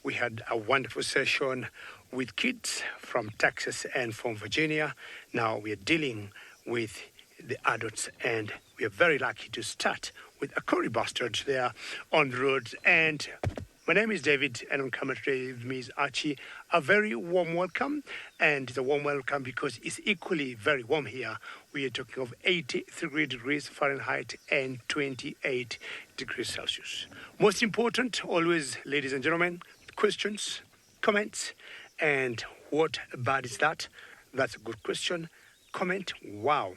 We had a wonderful session with kids from Texas and from Virginia. Now we are dealing with the adults, and we are very lucky to start with a Kori Bustard there on the road. And my name is David, and on camera today with me is Archie. A very warm welcome, and it's a warm welcome because it's equally very warm here. We are talking of 83 degrees Fahrenheit and 28 degrees Celsius. Most important, always, ladies and gentlemen, questions, comments, and what bird is that? That's a good question. Comment, wow,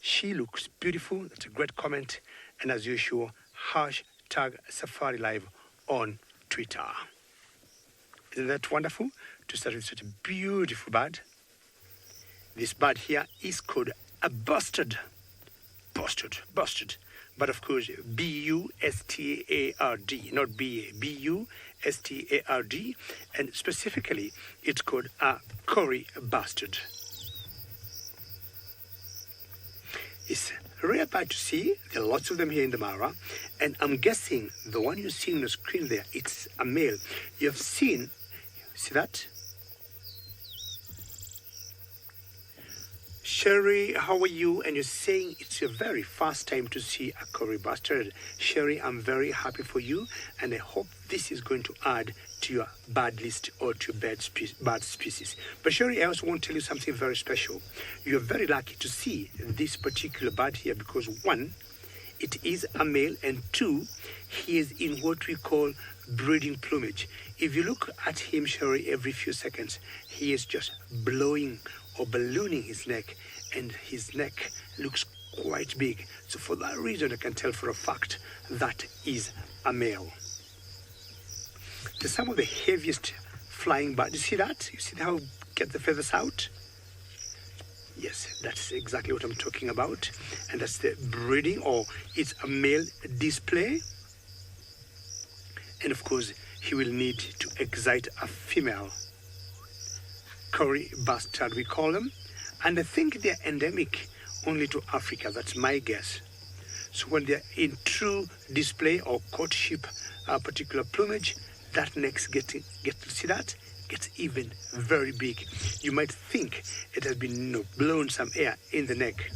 she looks beautiful. That's a great comment. And as usual, hashtag Safari Live on Twitter. Isn't that wonderful to start with such a beautiful bird? This bird here is called a bustard. Bustard. But of course, B-U-S-T-A-R-D, not B-A, B-U-S-T-A-R-D. And specifically, it's called a Kori Bustard. It's a rare bird to see. There are lots of them here in the Mara. And I'm guessing the one you're seeing on the screen there, it's a male. You've seen, see that? Sherry, how are you? And you're saying it's your very first time to see a Kori Bustard. Sherry, I'm very happy for you, and I hope this is going to add to your bird list or to your bird species. But Sherry, I also want to tell you something very special. You're very lucky to see this particular bird here because one, it is a male, and two, he is in what we call breeding plumage. If you look at him, Sherry, every few seconds, he is just blowing or ballooning his neck, and his neck looks quite big. So for that reason, I can tell for a fact that is a male. They're some of the heaviest flying birds. You see that? You see how get the feathers out? Yes, that's exactly what I'm talking about. And that's the breeding, or it's a male display. And of course, he will need to excite a female. Kori Bustard, we call them. And I think they're endemic only to Africa. That's my guess. So when they're in true display or courtship, particular plumage, that next get see that? Gets even very big. You might think it has been blown some air in the neck.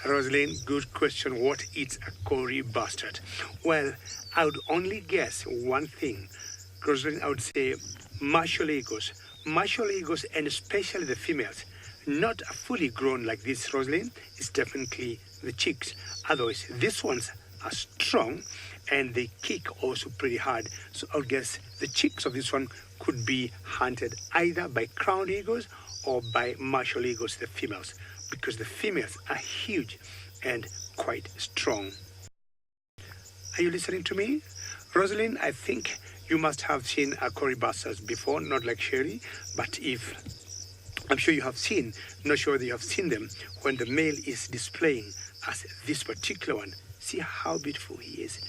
Rosalind, good question. What is a Kori Bustard? Well, I would only guess one thing. Rosalind, I would say martial eagles, and especially the females. Not fully grown like this, Rosalind. It's definitely the chicks. Otherwise, these ones are strong and they kick also pretty hard. So I would guess the chicks of this one could be hunted either by crowned eagles or by martial eagles, the females, because the females are huge and quite strong. Are you listening to me? Rosalind, I think you must have seen a Kori Bustards before, not like Sherry, but if I'm sure you have seen, not sure that you have seen them, when the male is displaying as this particular one. See how beautiful he is.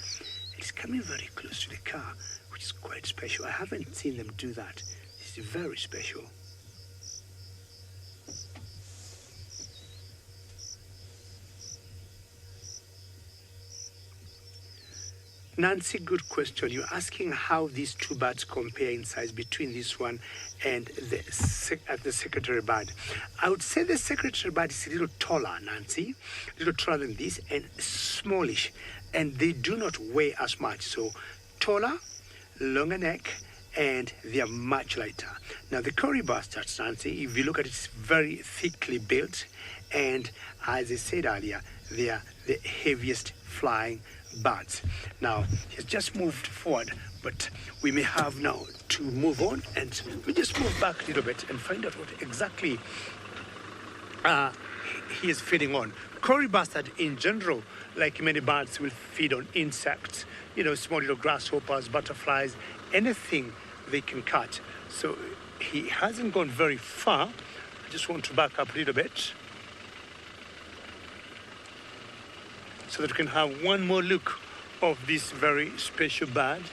He's coming very close to the car, which is quite special. I haven't seen them do that. This is very special. Nancy, good question. You're asking how these two birds compare in size between this one and the secretary bird. I would say the secretary bird is a little taller, Nancy, a little taller than this, and smallish, and they do not weigh as much. So taller, longer neck, and they are much lighter. Now the Kori Bustards, Nancy, if you look at it, it's very thickly built, and as I said earlier, they are the heaviest flying birds. Now, he's just moved forward, but we may have now to move on, and we just move back a little bit and find out what exactly he is feeding on. Kori Bustard, in general, like many birds, will feed on insects, small little grasshoppers, butterflies, anything they can catch. So he hasn't gone very far. I just want to back up a little bit so that we can have one more look of this very special bird.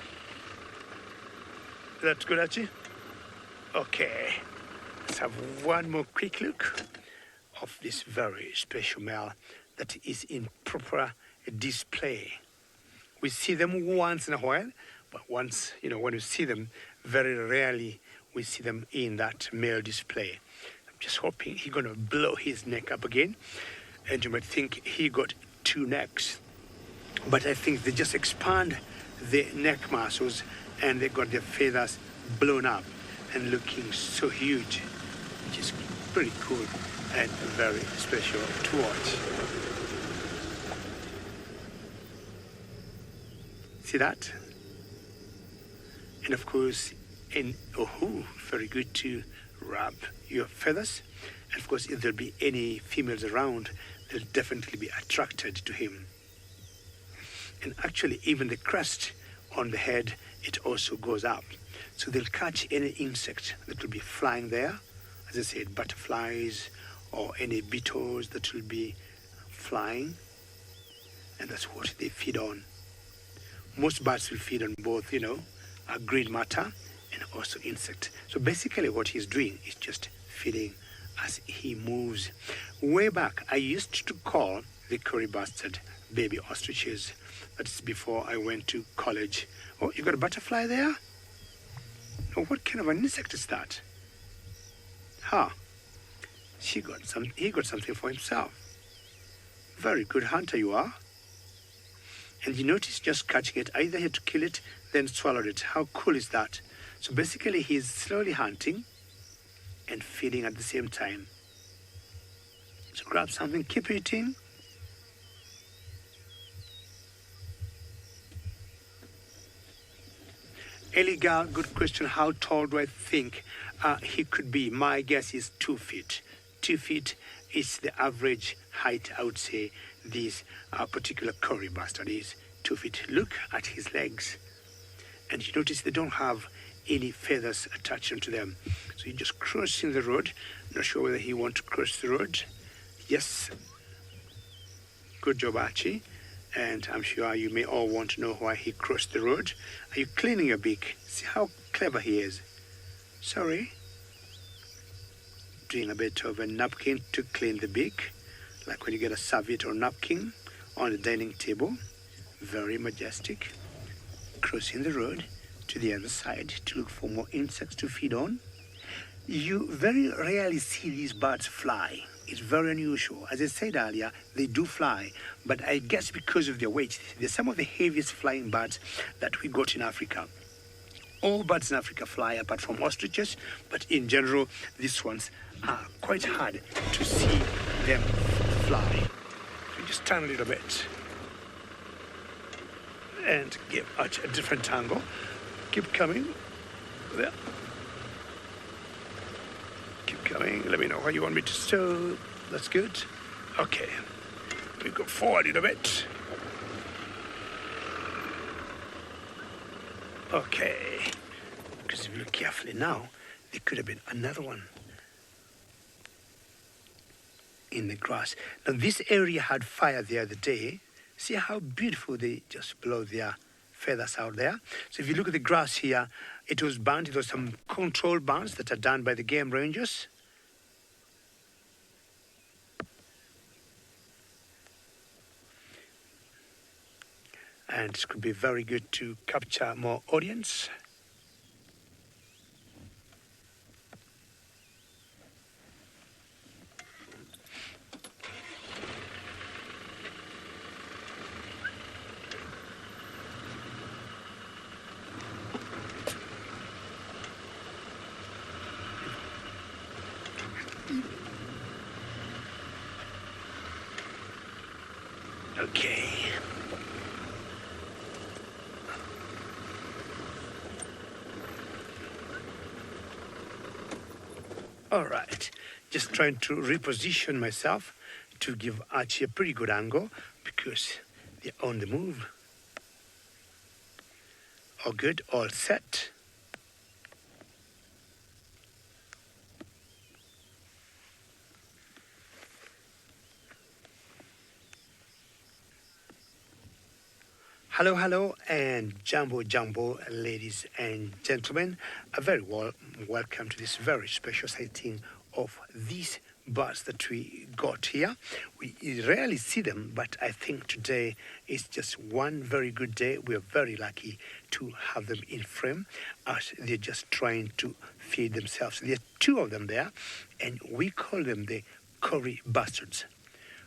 That's good, Archie? Okay. Let's have one more quick look of this very special male that is in proper display. We see them once in a while, but once, when we see them, very rarely we see them in that male display. I'm just hoping he's going to blow his neck up again, and you might think he got two necks, but I think they just expand the neck muscles and they got their feathers blown up and looking so huge, which is pretty cool and very special to watch. See that? And of course, very good to rub your feathers. And of course, if there'll be any females around, they'll definitely be attracted to him. And actually, even the crest on the head, it also goes up. So they'll catch any insect that will be flying there. As I said, butterflies or any beetles that will be flying. And that's what they feed on. Most birds will feed on both, green matter and also insect. So basically what he's doing is just feeding as he moves. Way back, I used to call the Kori bustard baby ostriches. That's before I went to college. Oh, you got a butterfly there? Oh, what kind of an insect is that? He got something for himself. Very good hunter you are. And you notice just catching it, either he had to kill it, then swallowed it. How cool is that? So basically he's slowly hunting and feeding at the same time. So grab something, keep eating. Ellie Gal, good question. How tall do I think he could be? My guess is 2 feet. 2 feet is the average height, I would say, this particular Kori bustard is 2 feet. Look at his legs. And you notice they don't have any feathers attached onto them. So you're just crossing the road. Not sure whether he wants to cross the road. Yes. Good job, Archie. And I'm sure you may all want to know why he crossed the road. Are you cleaning your beak? See how clever he is. Sorry. Doing a bit of a napkin to clean the beak, like when you get a serviette or napkin on the dining table. Very majestic. Crossing the road to the other side to look for more insects to feed on. You very rarely see these birds fly. It's very unusual. As I said earlier, they do fly, but I guess because of their weight, they're some of the heaviest flying birds that we got in Africa. All birds in Africa fly apart from ostriches, but in general, these ones are quite hard to see them fly. So just turn a little bit and give Arch a different angle. Keep coming. There. Keep coming. Let me know where you want me to stow. That's good. Okay. We go forward a little bit. Okay. Because if you look carefully now, there could have been another one in the grass. Now this area had fire the other day. See how beautiful they just blow their feathers out there. So if you look at the grass here, it was burnt. It was some controlled burns that are done by the game rangers. And it could be very good to capture more audience. Okay. All right. Just trying to reposition myself to give Archie a pretty good angle because they're on the move. All good, all set. Hello, hello, and jumbo, ladies and gentlemen. A very warm welcome to this very special sighting of this birds that we got here. We rarely see them, but I think today is just one very good day. We are very lucky to have them in frame as they're just trying to feed themselves. There are two of them there, and we call them the Kori Bustards.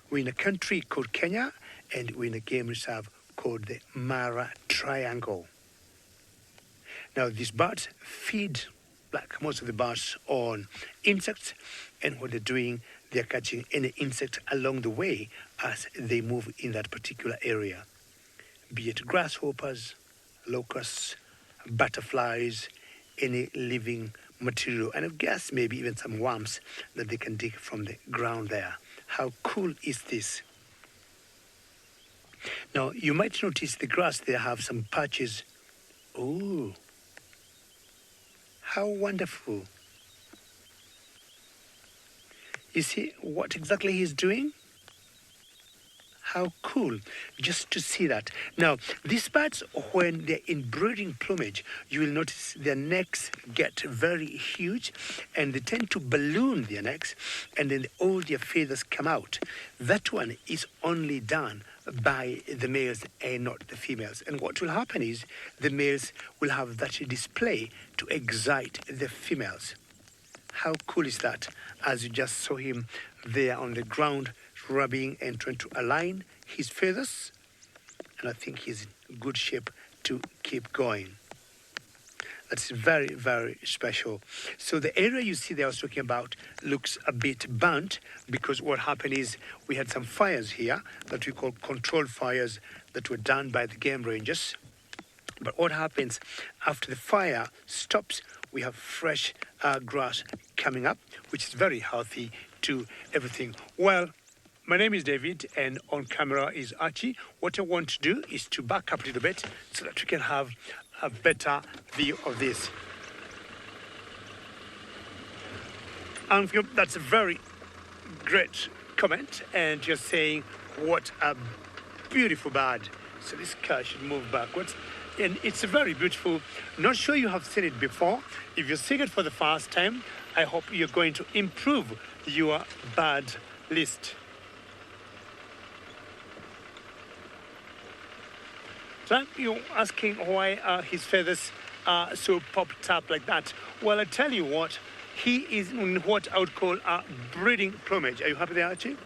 We're in a country called Kenya, and we're in a game reserve called the Mara Triangle. Now, these birds feed, like most of the birds, on insects, and what they're doing, they're catching any insect along the way as they move in that particular area, be it grasshoppers, locusts, butterflies, any living material, and I guess maybe even some worms that they can dig from the ground there. How cool is this? Now, you might notice the grass there have some patches. Oh, how wonderful. You see what exactly he's doing? How cool, just to see that. Now, these birds, when they're in breeding plumage, you will notice their necks get very huge and they tend to balloon their necks, and then all their feathers come out. That one is only done by the males and not the females. And what will happen is the males will have that display to excite the females. How cool is that? As you just saw him there on the ground, rubbing and trying to align his feathers. And I think he's in good shape to keep going. That's very, very special. So the area you see there I was talking about looks a bit burnt because what happened is we had some fires here that we call controlled fires that were done by the game rangers. But what happens after the fire stops, we have fresh grass coming up, which is very healthy to everything. Well, my name is David, and on camera is Archie. What I want to do is to back up a little bit so that we can have a better view of this. And that's a very great comment, and you're saying what a beautiful bird. So this car should move backwards. And it's very beautiful. Not sure you have seen it before. If you're seeing it for the first time, I hope you're going to improve your bird list. So you're asking why his feathers are so popped up like that. Well, I tell you what, he is in what I would call a breeding plumage. Are you happy there, Archie?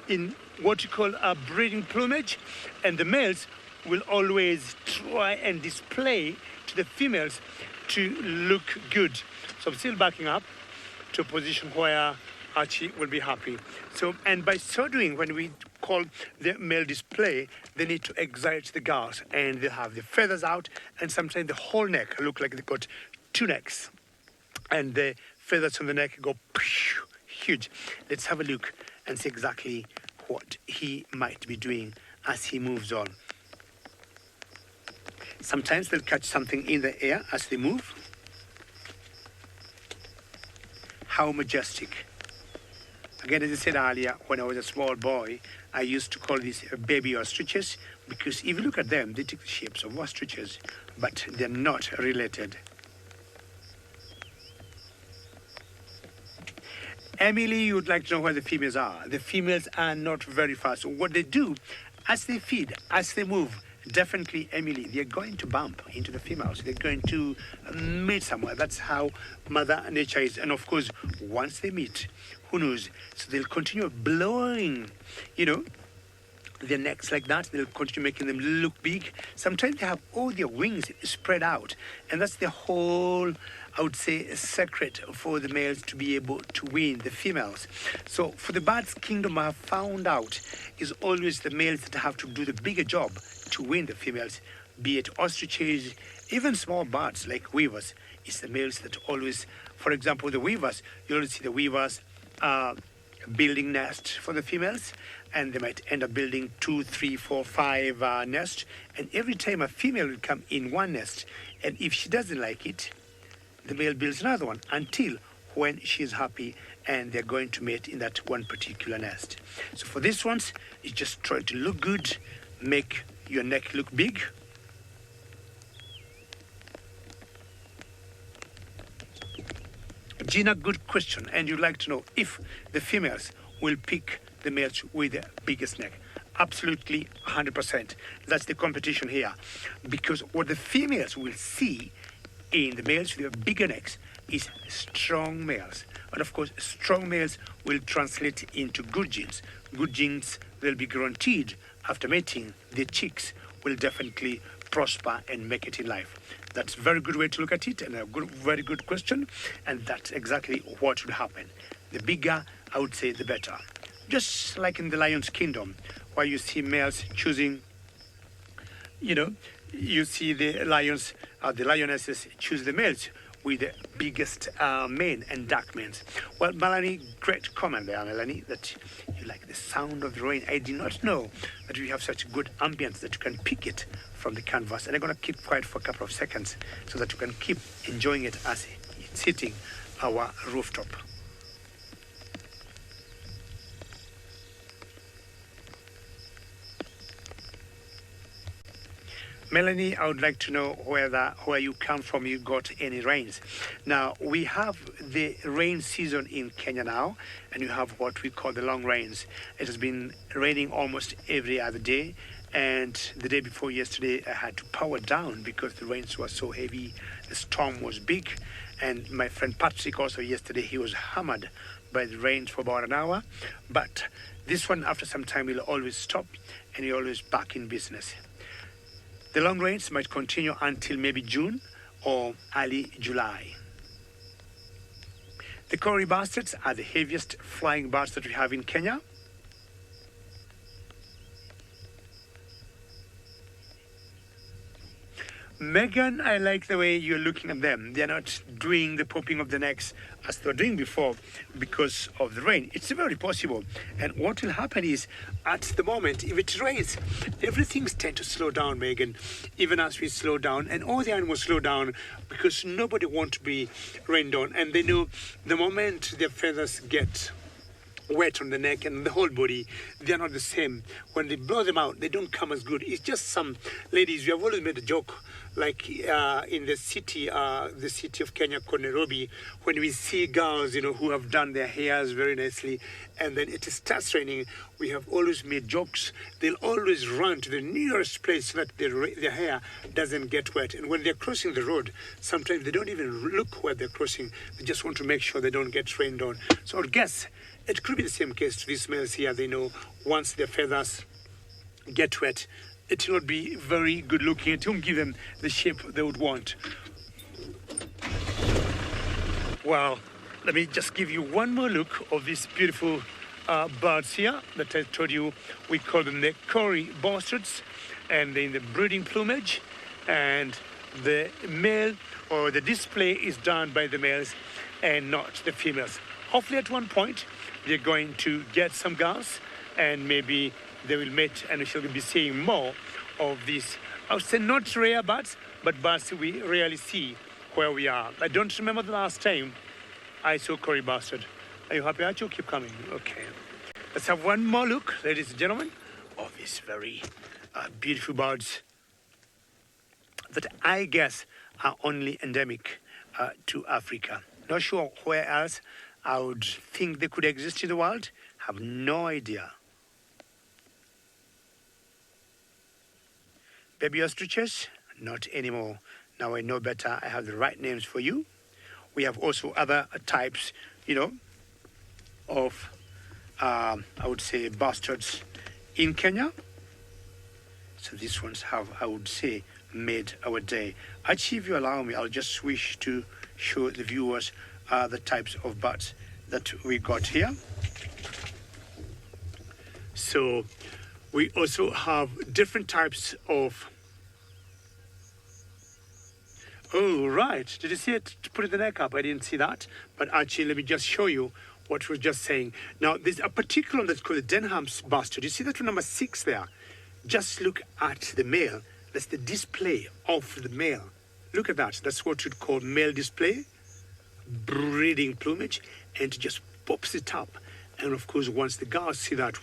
In what you call a breeding plumage, and the males will always try and display to the females to look good. So I'm still backing up to a position where Archie will be happy. So, and by so doing, when we call the male display, they need to excite the girls, and they'll have the feathers out, and sometimes the whole neck look like they've got two necks, and the feathers on the neck go huge. Let's have a look and see exactly what he might be doing as he moves on. Sometimes they'll catch something in the air as they move. How majestic. Again, as I said earlier, when I was a small boy, I used to call these baby ostriches because if you look at them, they take the shapes of ostriches, but they're not related. Emily, you would like to know where the females are. The females are not very fast. So what they do, as they feed, as they move, definitely, Emily, they're going to bump into the females. They're going to meet somewhere. That's how Mother Nature is. And of course, once they meet, who knows? So they'll continue blowing, their necks like that. They'll continue making them look big. Sometimes they have all their wings spread out. And that's the whole, I would say, secret for the males to be able to win the females. So for the birds' kingdom, I have found out is always the males that have to do the bigger job to win the females, be it ostriches, even small birds like weavers. It's the males that always, for example, the weavers, you always see the weavers building nests for the females, and they might end up building 2, 3, 4, 5 nests. And every time a female will come in one nest, and if she doesn't like it, the male builds another one until when she's happy and they're going to mate in that one particular nest. So for these ones, it's just try to look good, make your neck look big. Gina, good question. And you'd like to know if the females will pick the males with the biggest neck. Absolutely 100%. That's the competition here. Because what the females will see in the males with the bigger necks is strong males. And of course, strong males will translate into good genes. Good genes will be guaranteed after mating. The chicks will definitely prosper and make it in life. That's a very good way to look at it, and a very good question. And that's exactly what would happen. The bigger, I would say, the better. Just like in the lion's kingdom, where you see males choosing, you see the lions, the lionesses choose the males with the biggest mane and dark manes. Well, Melanie, great comment there, Melanie, that you like the sound of the rain. I did not know that we have such good ambience that you can pick it from the canvas. And I'm going to keep quiet for a couple of seconds so that you can keep enjoying it as it's hitting our rooftop. Melanie, I would like to know where you come from, you got any rains. Now, we have the rain season in Kenya now, and you have what we call the long rains. It has been raining almost every other day, and the day before yesterday, I had to power down because the rains were so heavy, the storm was big, and my friend Patrick also yesterday, he was hammered by the rains for about an hour, but this one, after some time, will always stop, and you're always back in business. The long rains might continue until maybe June or early July. The Kori Bustards are the heaviest flying birds that we have in Kenya. Megan, I like the way you're looking at them. They're not doing the popping of the necks as they were doing before because of the rain. It's very possible. And what will happen is, at the moment, if it rains, everything's tend to slow down, Megan, even as we slow down. And all the animals slow down because nobody wants to be rained on. And they know the moment their feathers get wet on the neck and the whole body, they are not the same. When they blow them out, they don't come as good. It's just some ladies, we have always made a joke, like in the city of Kenya called Nairobi, when we see girls, who have done their hairs very nicely, and then it starts raining, we have always made jokes. They'll always run to the nearest place so that their hair doesn't get wet. And when they're crossing the road, sometimes they don't even look where they're crossing. They just want to make sure they don't get rained on. So I would guess it could be the same case to these males here. They know once their feathers get wet, it will not be very good looking. It won't give them the shape they would want. Well, let me just give you one more look of these beautiful birds here that I told you. We call them the Kori Bustards, and they're in the breeding plumage. And the male or the display is done by the males and not the females. Hopefully at one point they're going to get some girls and maybe they will mate, and we shall be seeing more of these, I would say not rare birds, but birds we rarely see where we are. I don't remember the last time I saw Kori Bustard. Are you happy, Archie? Keep coming. Okay. Let's have one more look, ladies and gentlemen, of these very beautiful birds that I guess are only endemic to Africa. Not sure where else I would think they could exist in the world. Have no idea. Baby ostriches? Not anymore. Now I know better. I have the right names for you. We have also other types, of, I would say, bustards in Kenya. So these ones have, I would say, made our day. Actually, if you allow me, I'll just wish to show the viewers the types of birds that we got here. So we also have different types of... Oh, right. Did you see it? To put the neck up, I didn't see that. But actually, let me just show you what we were just saying. Now, there's a particular one that's called the Denham's Bustard. You see that one, number 6 there? Just look at the male. That's the display of the male. Look at that. That's what you'd call male display, breeding plumage, and it just pops it up. And of course, once the girls see that,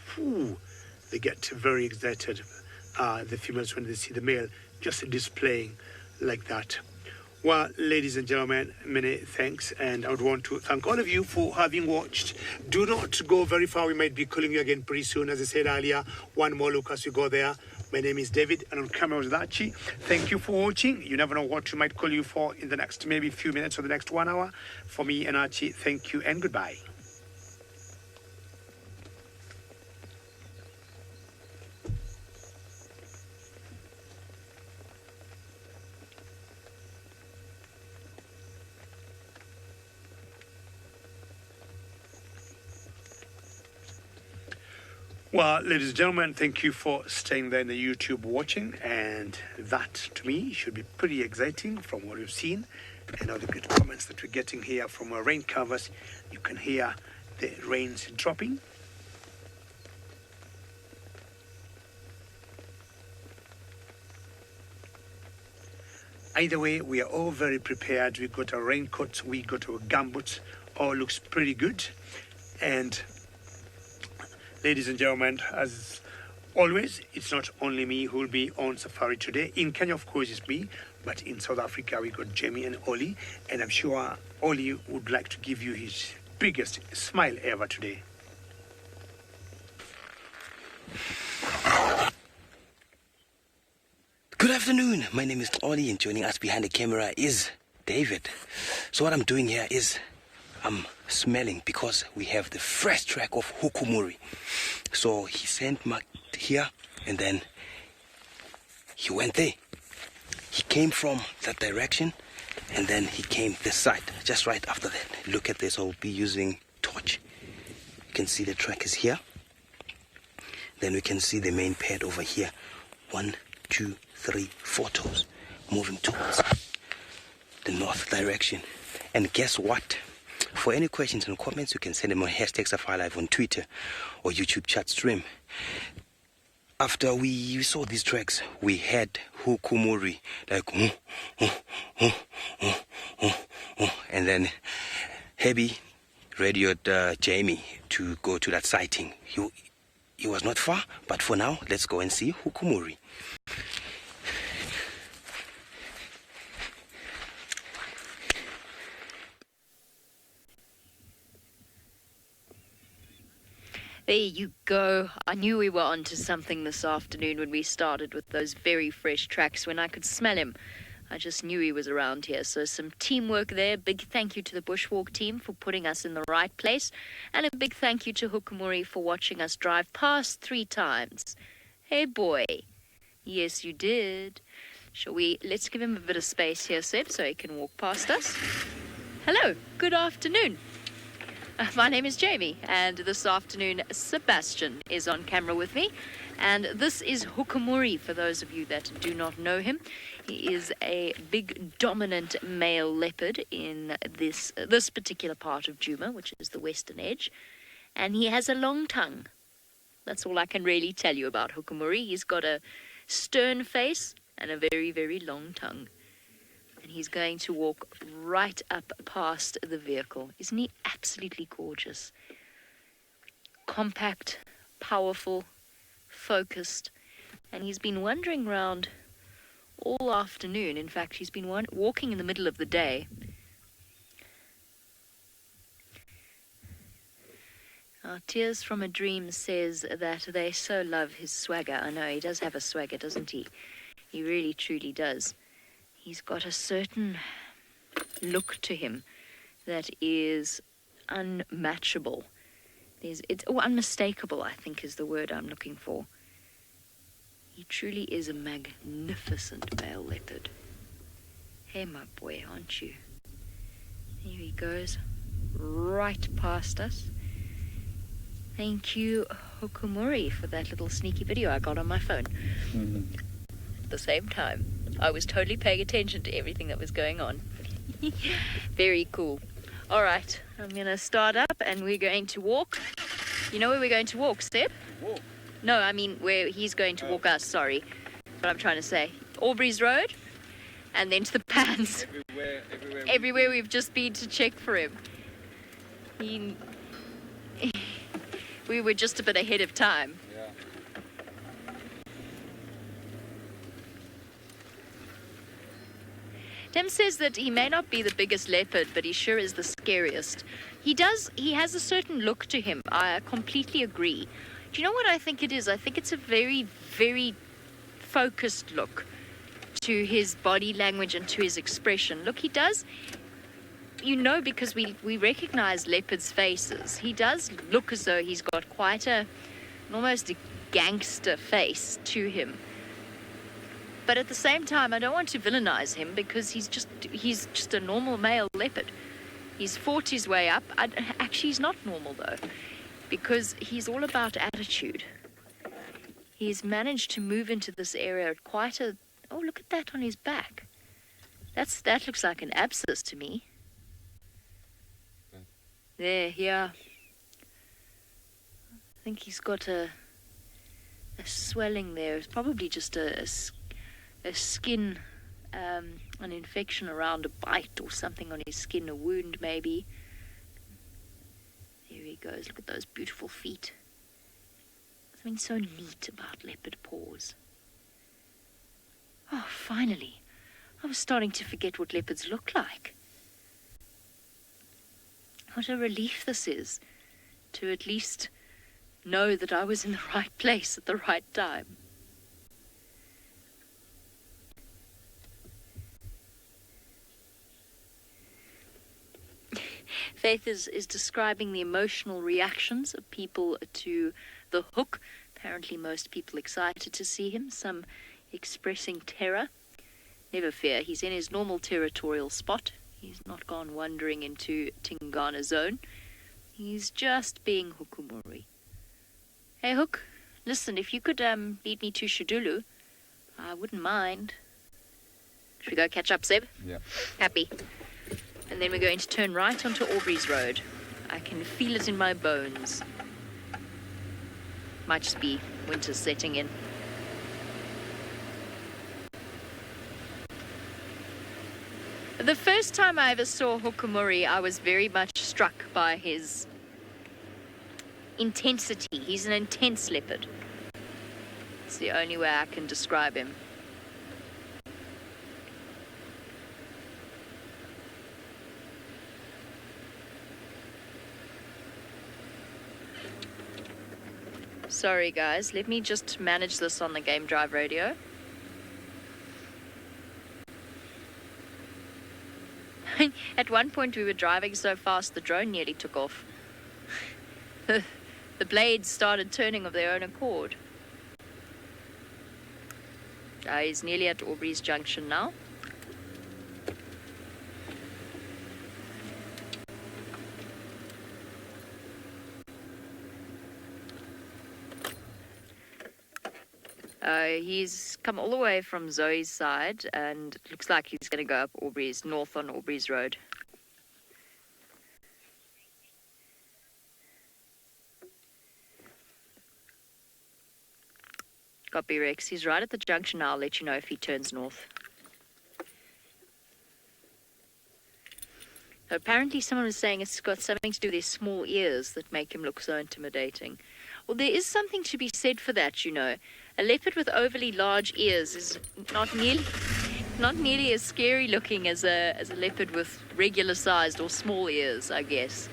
they get very excited. The females, when they see the male, just displaying like that. Well, ladies and gentlemen, many thanks, and I would want to thank all of you for having watched. Do not go very far. We might be calling you again pretty soon. As I said earlier, one more look as we go there. My name is David, and on camera was Archie. Thank you for watching. You never know what we might call you for in the next maybe few minutes or the next 1 hour. For me and Archie, thank you and goodbye. Well, ladies and gentlemen, thank you for staying there in the YouTube watching, and that to me should be pretty exciting from what we've seen and all the good comments that we're getting here from our rain covers. You can hear the rains dropping. Either way, we are all very prepared. We got our raincoats, we got our gumboots, all looks pretty good. And ladies and gentlemen, as always, it's not only me who will be on safari today. In Kenya, of course, it's me, but in South Africa, we got Jamie and Ollie, and I'm sure Ollie would like to give you his biggest smile ever today. Good afternoon. My name is Ollie, and joining us behind the camera is David. So what I'm doing here is I'm smelling because we have the fresh track of Hukumuri. So he sent Mark here and then he went there. He came from that direction and then he came this side just right after that. Look at this. I'll be using torch. You can see the track is here. Then we can see the main pad over here. 1, 2, 3, 4 toes moving towards the north direction. And guess what? For any questions and comments, you can send them on #SafariLive on Twitter or YouTube chat stream. After we saw these tracks, we had Hukumuri, like, and then Hebi radioed Jamie to go to that sighting. He was not far, but for now, let's go and see Hukumuri. There you go. I knew we were onto something this afternoon when we started with those very fresh tracks when I could smell him. I just knew he was around here. So some teamwork there. Big thank you to the Bushwalk team for putting us in the right place. And a big thank you to Hukumuri for watching us drive past 3 times. Hey boy. Yes, you did. Let's give him a bit of space here, Seb, so he can walk past us. Hello. Good afternoon. My name is Jamie, and this afternoon Sebastian is on camera with me, and this is Hukumuri for those of you that do not know him. He is a big dominant male leopard in this particular part of Djuma, which is the western edge, and he has a long tongue. That's all I can really tell you about Hukumuri. He's got a stern face and a very, very long tongue. And he's going to walk right up past the vehicle. Isn't he absolutely gorgeous? Compact, powerful, focused. And he's been wandering around all afternoon. In fact, he's been walking in the middle of the day. Tears from a Dream says that they so love his swagger. I know, he does have a swagger, doesn't he? He really, truly does. He's got a certain look to him that is unmatchable. Unmistakable, I think, is the word I'm looking for. He truly is a magnificent male leopard. Hey, my boy, aren't you? Here he goes, right past us. Thank you, Hukumuri, for that little sneaky video I got on my phone. At the same time, I was totally paying attention to everything that was going on. Very cool. All right, I'm going to start up and we're going to walk. You know where we're going to walk, Step? Walk? No, I mean where he's going to walk us, sorry. What I'm trying to say. Aubrey's Road and then to the Pans. Everywhere we've just been to check for him. We were just a bit ahead of time. Yeah. Tim says that he may not be the biggest leopard, but he sure is the scariest. He has a certain look to him. I completely agree. Do you know what I think it is? I think it's a very, very focused look to his body language and to his expression. Look, he does, because we recognize leopards' faces. He does look as though he's got quite almost a gangster face to him. But at the same time, I don't want to villainize him because he's just a normal male leopard. He's fought his way up. Actually, he's not normal, though, because he's all about attitude. He's managed to move into this area at quite a... Oh, look at that on his back. That looks like an abscess to me. There, yeah. I think he's got a swelling there. It's probably just a skin, an infection around a bite or something on his skin, a wound maybe. There he goes. Look at those beautiful feet. Something so neat about leopard paws. Oh, finally. I was starting to forget what leopards look like. What a relief this is, to at least know that I was in the right place at the right time. Faith is describing the emotional reactions of people to the hook. Apparently most people excited to see him, some expressing terror. Never fear, he's in his normal territorial spot. He's not gone wandering into Tingana zone. He's just being Hukumuri. Hey, Hook, listen, if you could lead me to Shadulu, I wouldn't mind. Should we go catch up, Seb? Yeah. Happy. And then we're going to turn right onto Aubrey's Road. I can feel it in my bones. Might just be winter setting in. The first time I ever saw Hukumuri, I was very much struck by his intensity. He's an intense leopard. It's the only way I can describe him. Sorry guys, let me just manage this on the Game Drive radio. At one point we were driving so fast the drone nearly took off. The blades started turning of their own accord. He's nearly at Aubrey's Junction now. He's come all the way from Zoe's side, and it looks like he's going to go up north on Aubrey's Road. Copy, Rex. He's right at the junction now. I'll let you know if he turns north. Apparently someone was saying it's got something to do with his small ears that make him look so intimidating. Well, there is something to be said for that, you know. A leopard with overly large ears is not nearly as scary looking as a leopard with regular sized or small ears, I guess.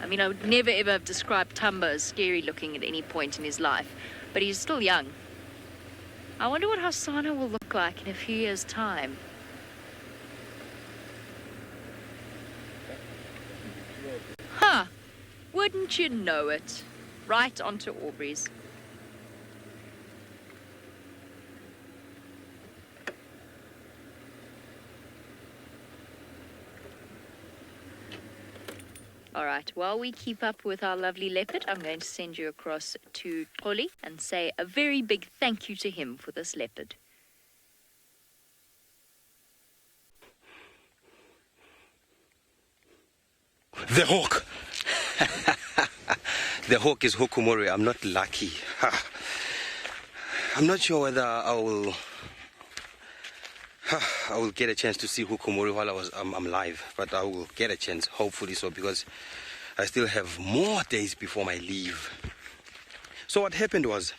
I mean, I would never ever have described Tumba as scary looking at any point in his life, but he's still young. I wonder what Hasana will look like in a few years' time. Huh, wouldn't you know it? Right onto Aubrey's. All right, while we keep up with our lovely leopard, I'm going to send you across to Kori and say a very big thank you to him for this leopard. The hawk! The hawk is Hukumuri. I'm not lucky. I'm not sure whether I will get a chance to see Hukumuri while I'm live, but I will get a chance, hopefully so, because I still have more days before my leave. So what happened was,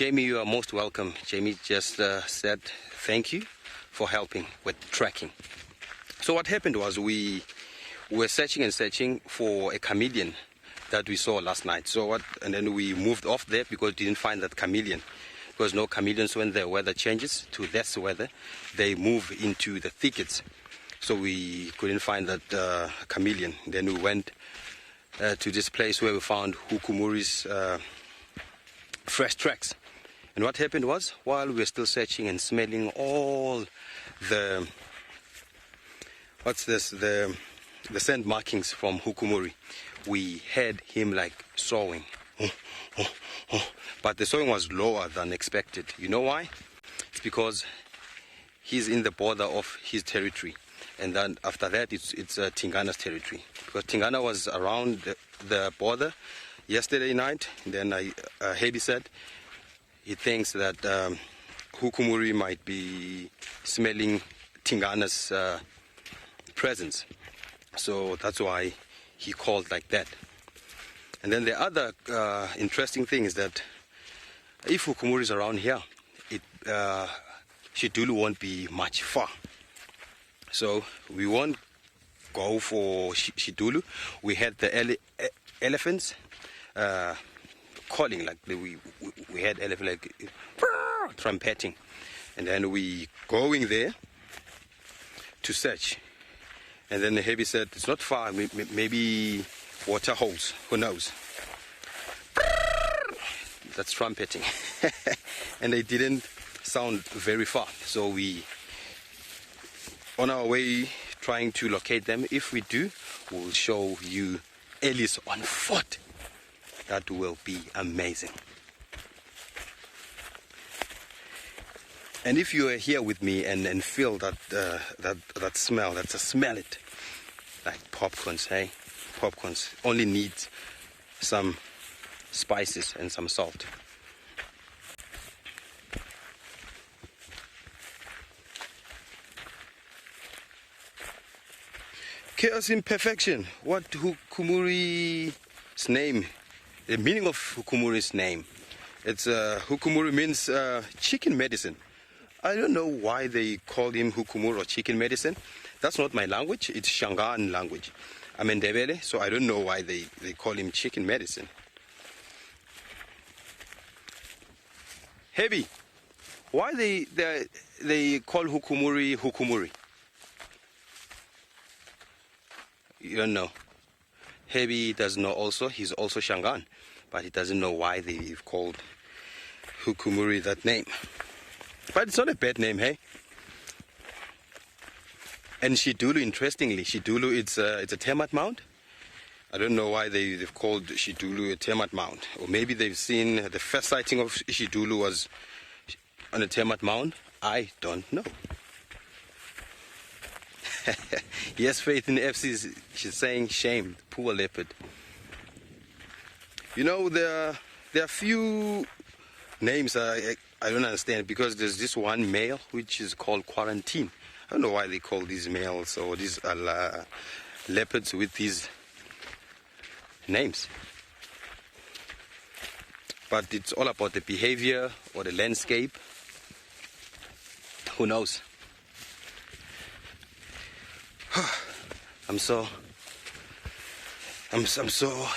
Jamie, you are most welcome. Jamie just said thank you for helping with tracking. So what happened was we were searching and searching for a chameleon that we saw last night. And then we moved off there because we didn't find that chameleon. Because no chameleons, when the weather changes to this weather, they move into the thickets. So we couldn't find that chameleon. Then we went to this place where we found Hukumuri's fresh tracks. And what happened was, while we were still searching and smelling all the scent markings from Hukumuri, we heard him like sawing. But the sawing was lower than expected. You know why? It's because he's in the border of his territory. And then after that, it's Tingana's territory. Because Tingana was around the border yesterday night. Then Hebi said he thinks that Hukumuri might be smelling Tingana's presence. So that's why he called like that. And then the other interesting thing is that if Hukumuri is around here, Shidulu won't be much far. So we won't go for Shidulu. We had the elephants calling, like we had elephant like trumpeting, and then we going there to search. And then the Heavy said it's not far, maybe water holes, who knows. That's trumpeting. And they didn't sound very far, so we on our way trying to locate them. If we do, we'll show you Ellis on foot. That will be amazing. And if you are here with me and feel that smell, smell it like popcorns, hey? Popcorns only need some spices and some salt. Chaos in perfection. What Hukumuri's name? The meaning of Hukumuri's name. It's Hukumuri means chicken medicine. I don't know why they call him Hukumuri or chicken medicine. That's not my language. It's Shangaan language. I'm in Ndebele, so I don't know why they call him chicken medicine. Heavy. Why they call Hukumuri Hukumuri? You don't know. Heavy doesn't know also. He's also Shangaan, but he doesn't know why they've called Hukumuri that name. But it's not a bad name, hey? And Shidulu, interestingly, Shidulu, it's a termite mound. I don't know why they've called Shidulu a termite mound. Or maybe they've seen the first sighting of Shidulu was on a termite mound. I don't know. Yes, Faith in FC, she's saying shame, poor leopard. You know, there are few names I don't understand, because there's this one male which is called Quarantine. I don't know why they call these males or these leopards with these names. But it's all about the behavior or the landscape. Who knows? I'm so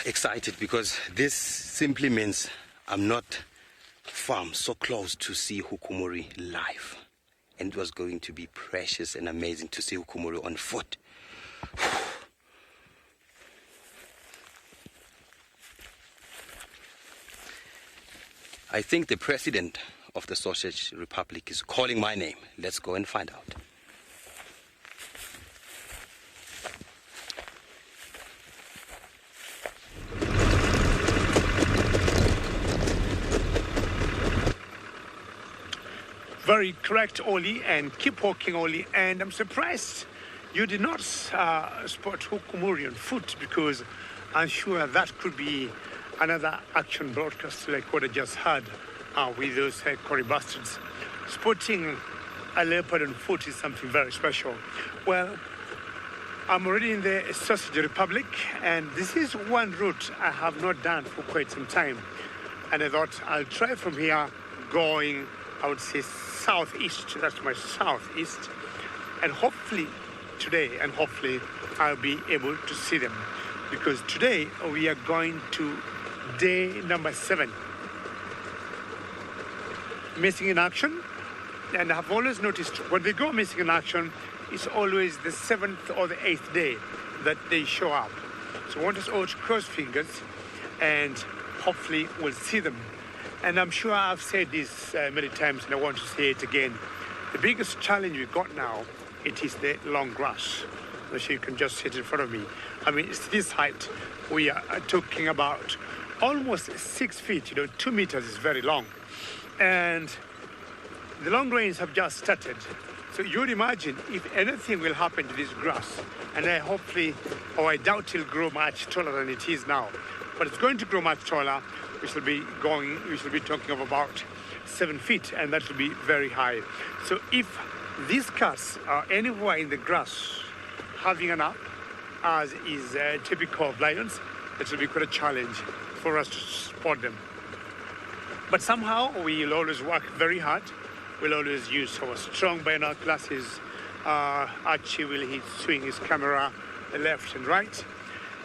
excited, because this simply means I'm not far, I'm so close to see Hukumuri live. And it was going to be precious and amazing to see Hukumuri on foot. I think the president of the Sausage Republic is calling my name. Let's go and find out. Very correct, Oli, and keep walking, Oli. And I'm surprised you did not spot Hukumuri on foot, because I'm sure that could be another action broadcast like what I just had with those Kori Bustards. Spotting a leopard on foot is something very special. Well, I'm already in the Sausage Republic, and this is one route I have not done for quite some time. And I thought I'll try from here going, I would say, southeast. That's my southeast. And hopefully today, and hopefully I'll be able to see them. Because today we are going to day number 7. Missing in action. And I've always noticed when they go missing in action, it's always the 7th or the 8th day that they show up. So I want us all to cross fingers and hopefully we'll see them. And I'm sure I've said this many times and I want to say it again. The biggest challenge we've got now, it is the long grass. So you can just see it in front of me. I mean, it's this height. We are talking about almost 6 feet, 2 meters is very long. And the long rains have just started. So you would imagine if anything will happen to this grass, and I doubt it'll grow much taller than it is now, but it's going to grow much taller. We shall be talking of about 7 feet, and that will be very high. So if these cats are anywhere in the grass having a nap, as is typical of lions, it will be quite a challenge for us to spot them. But somehow we'll always work very hard. We'll always use our strong binocular glasses. Archie will swing his camera left and right.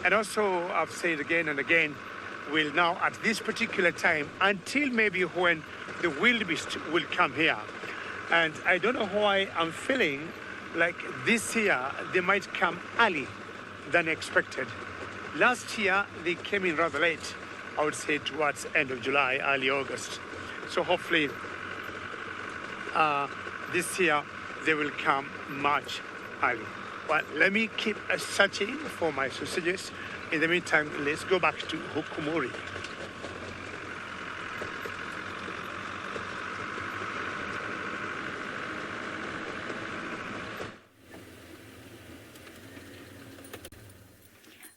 And also, I've said again and again, we'll now at this particular time, until maybe when the wildebeest will come here. And I don't know why I'm feeling like this year they might come early than expected. Last year they came in rather late, I would say towards end of July, early August. So hopefully this year they will come much early. Well, let me keep searching for my sausages. In the meantime, let's go back to Hukumori.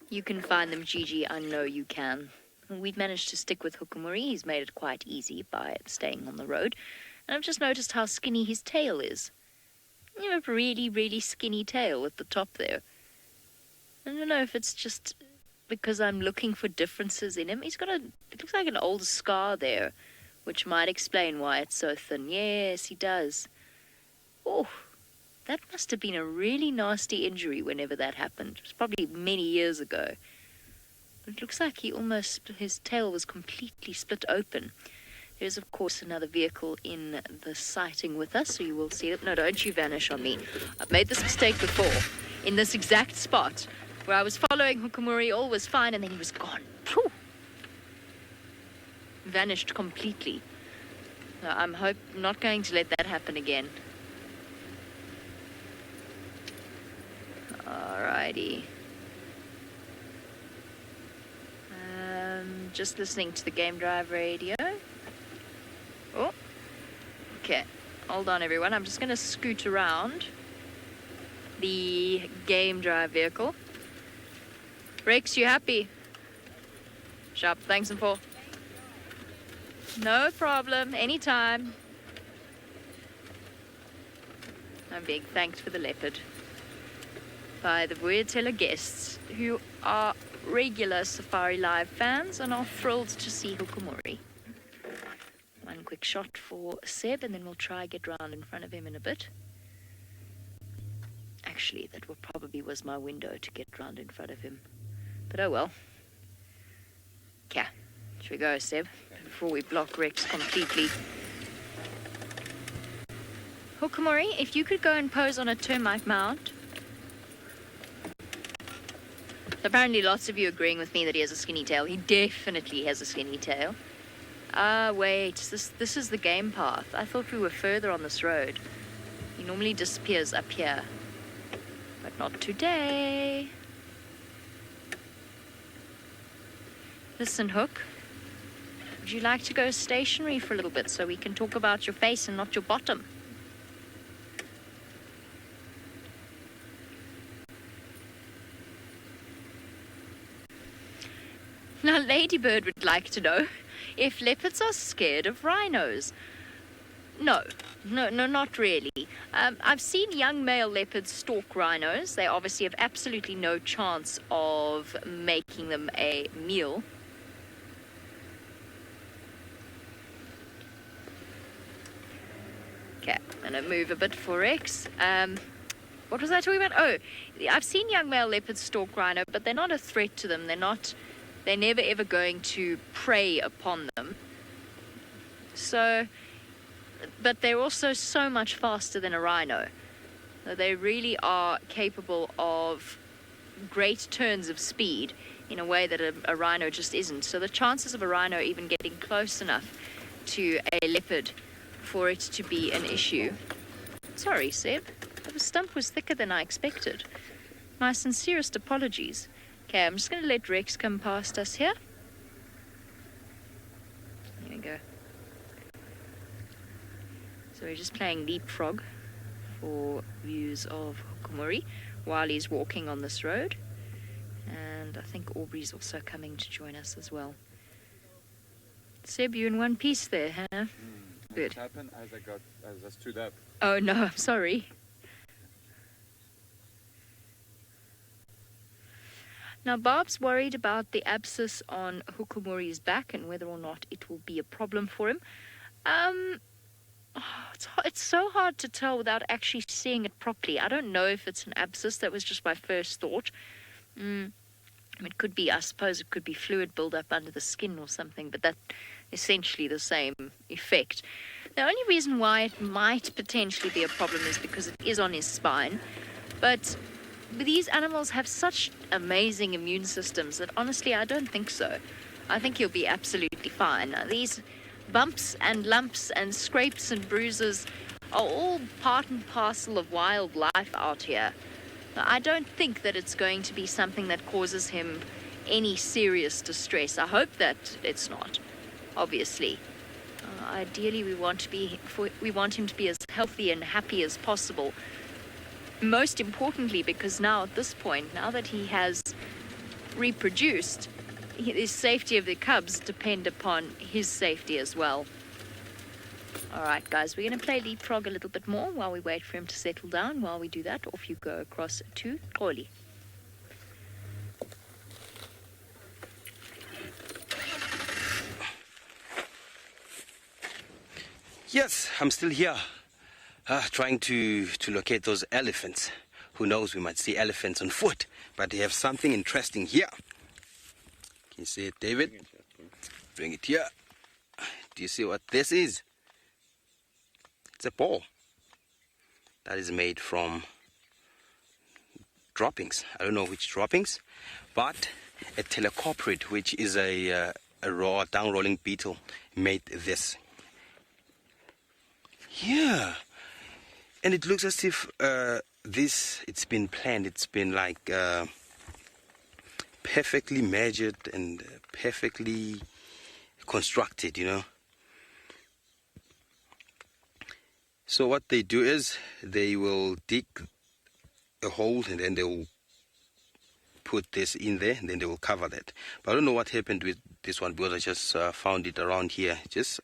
You can find them, Gigi. I know you can. We've managed to stick with Hukumori. He's made it quite easy by staying on the road. And I've just noticed how skinny his tail is. You have a really, really skinny tail at the top there. I don't know if it's just because I'm looking for differences in him. It looks like an old scar there, which might explain why it's so thin. Yes, he does. Oh, that must have been a really nasty injury whenever that happened. It was probably many years ago. It looks like his tail was completely split open. There's, of course, another vehicle in the sighting with us, so you will see it. No, don't you vanish on me. I've made this mistake before, in this exact spot, where I was following Hukumori, all was fine, and then he was gone. Phew. Vanished completely. I'm not going to let that happen again. Alrighty. Just listening to the Game Drive radio. Oh, okay. Hold on, everyone. I'm just going to scoot around the Game Drive vehicle. Rex, you happy? Sharp, thanks and for. No problem. Anytime. I'm being thanked for the leopard by the Vuurteller guests who are regular Safari Live fans and are thrilled to see Hukumori. One quick shot for Seb, and then we'll try get round in front of him in a bit. Actually, that probably was my window to get round in front of him. But oh well. Yeah, should we go, Seb? Before we block Rex completely. Hukumori, if you could go and pose on a termite mound. Apparently lots of you agreeing with me that he has a skinny tail. He definitely has a skinny tail. Wait, this is the game path. I thought we were further on this road. He normally disappears up here. But not today. Listen, Hook. Would you like to go stationary for a little bit so we can talk about your face and not your bottom? Now, Ladybird would like to know if leopards are scared of rhinos. No, not really. I've seen young male leopards stalk rhinos. They obviously have absolutely no chance of making them a meal. Okay, I'm going to move a bit for Rex. What was I talking about? Oh, I've seen young male leopards stalk rhino, but they're not a threat to them. They're never ever going to prey upon them. So, but they're also so much faster than a rhino. They really are capable of great turns of speed in a way that a rhino just isn't. So the chances of a rhino even getting close enough to a leopard for it to be an issue. Sorry, Seb. The stump was thicker than I expected. My sincerest apologies. Okay, I'm just going to let Rex come past us here. There we go. So we're just playing leapfrog for views of Hukumuri while he's walking on this road. And I think Aubrey's also coming to join us as well. Seb, you in one piece there, huh? Good. What happened as I stood up? Oh no, I'm sorry. Now, Bob's worried about the abscess on Hukumuri's back and whether or not it will be a problem for him. It's so hard to tell without actually seeing it properly. I don't know if it's an abscess. That was just my first thought. It could be, I suppose it could be fluid buildup under the skin or something, but that's essentially the same effect. The only reason why it might potentially be a problem is because it is on his spine. But these animals have such amazing immune systems that honestly I don't think so. I think he'll be absolutely fine. These bumps and lumps and scrapes and bruises are all part and parcel of wildlife out here. I don't think that it's going to be something that causes him any serious distress. I hope that it's not, obviously. Ideally, we want him to be as healthy and happy as possible. Most importantly, because now at this point, now that he has reproduced, the safety of the cubs depend upon his safety as well. All right, guys, we're going to play leapfrog a little bit more while we wait for him to settle down. While we do that, off you go across to Kori. Yes, I'm still here, trying to locate those elephants. Who knows, we might see elephants on foot, but they have something interesting here. Can you see it, David? Bring it here. Do you see what this is? It's a ball that is made from droppings. I don't know which droppings, but a telecorporate, which is a raw down-rolling beetle, made this. Yeah, and it looks as if it's been planned. It's been like perfectly measured and perfectly constructed, you know. So what they do is they will dig a hole and then they will put this in there and then they will cover that. But I don't know what happened with this one because I just found it around here, just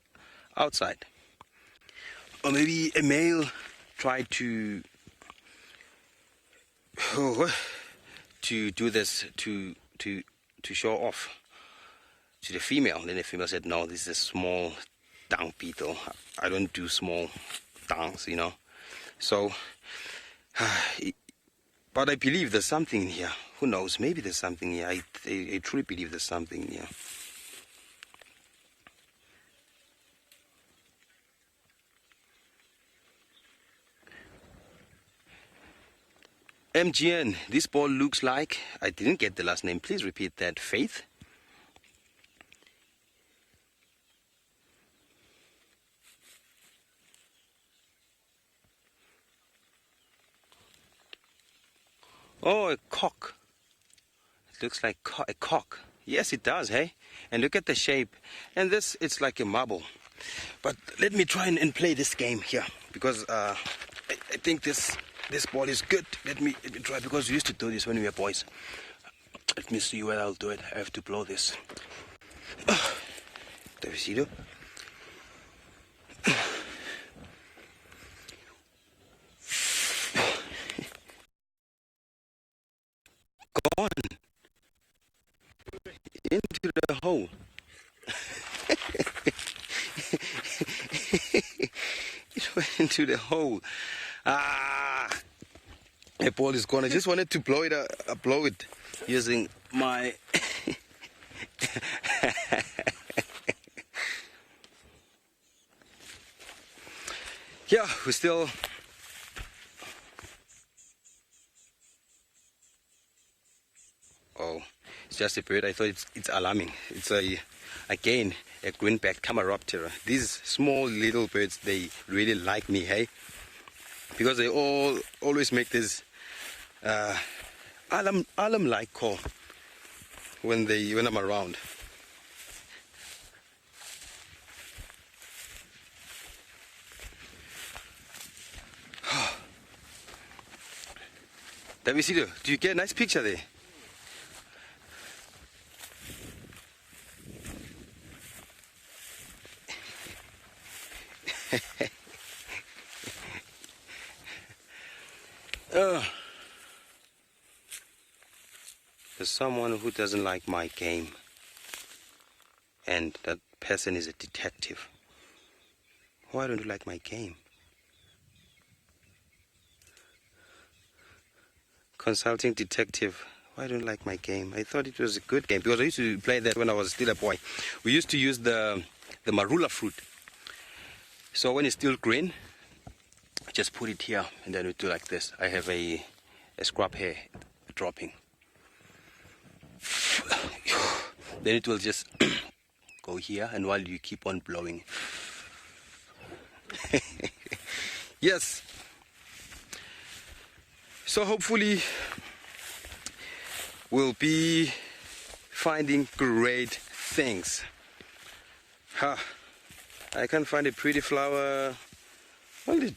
outside. Or maybe a male tried to do this to show off to the female. Then the female said, no, this is a small dung beetle. I don't do small dungs, you know. So, but I believe there's something here. Who knows? Maybe there's something here. I truly believe there's something here. MGN, this ball looks like, I didn't get the last name, please repeat that, Faith? Oh, a cock. It looks like a cock. Yes, it does, hey? And look at the shape. And this, it's like a marble. But let me try and play this game here, because I think this ball is good. Let me try, because we used to do this when we were boys. Let me see where I'll do it. I have to blow this. Do you see it? Go on. Into the hole. went into the hole. Ah, the ball is gone. I just wanted to blow it using my yeah, we still oh, it's just a bird. I thought it's alarming. It's again a green-backed Camaroptera. These small little birds, they really like me, hey, because they always make this alarm-like call when I'm around. Davidito, do you get a nice picture there? There's someone who doesn't like my game, and that person is a detective. Why don't you like my game? Consulting detective, why don't you like my game? I thought it was a good game because I used to play that when I was still a boy. We used to use the marula fruit. So when it's still green, I just put it here and then we do like this. I have a scrub hair dropping. Then it will just go here, and while you keep on blowing. Yes. So hopefully we'll be finding great things. I can't find a pretty flower. Only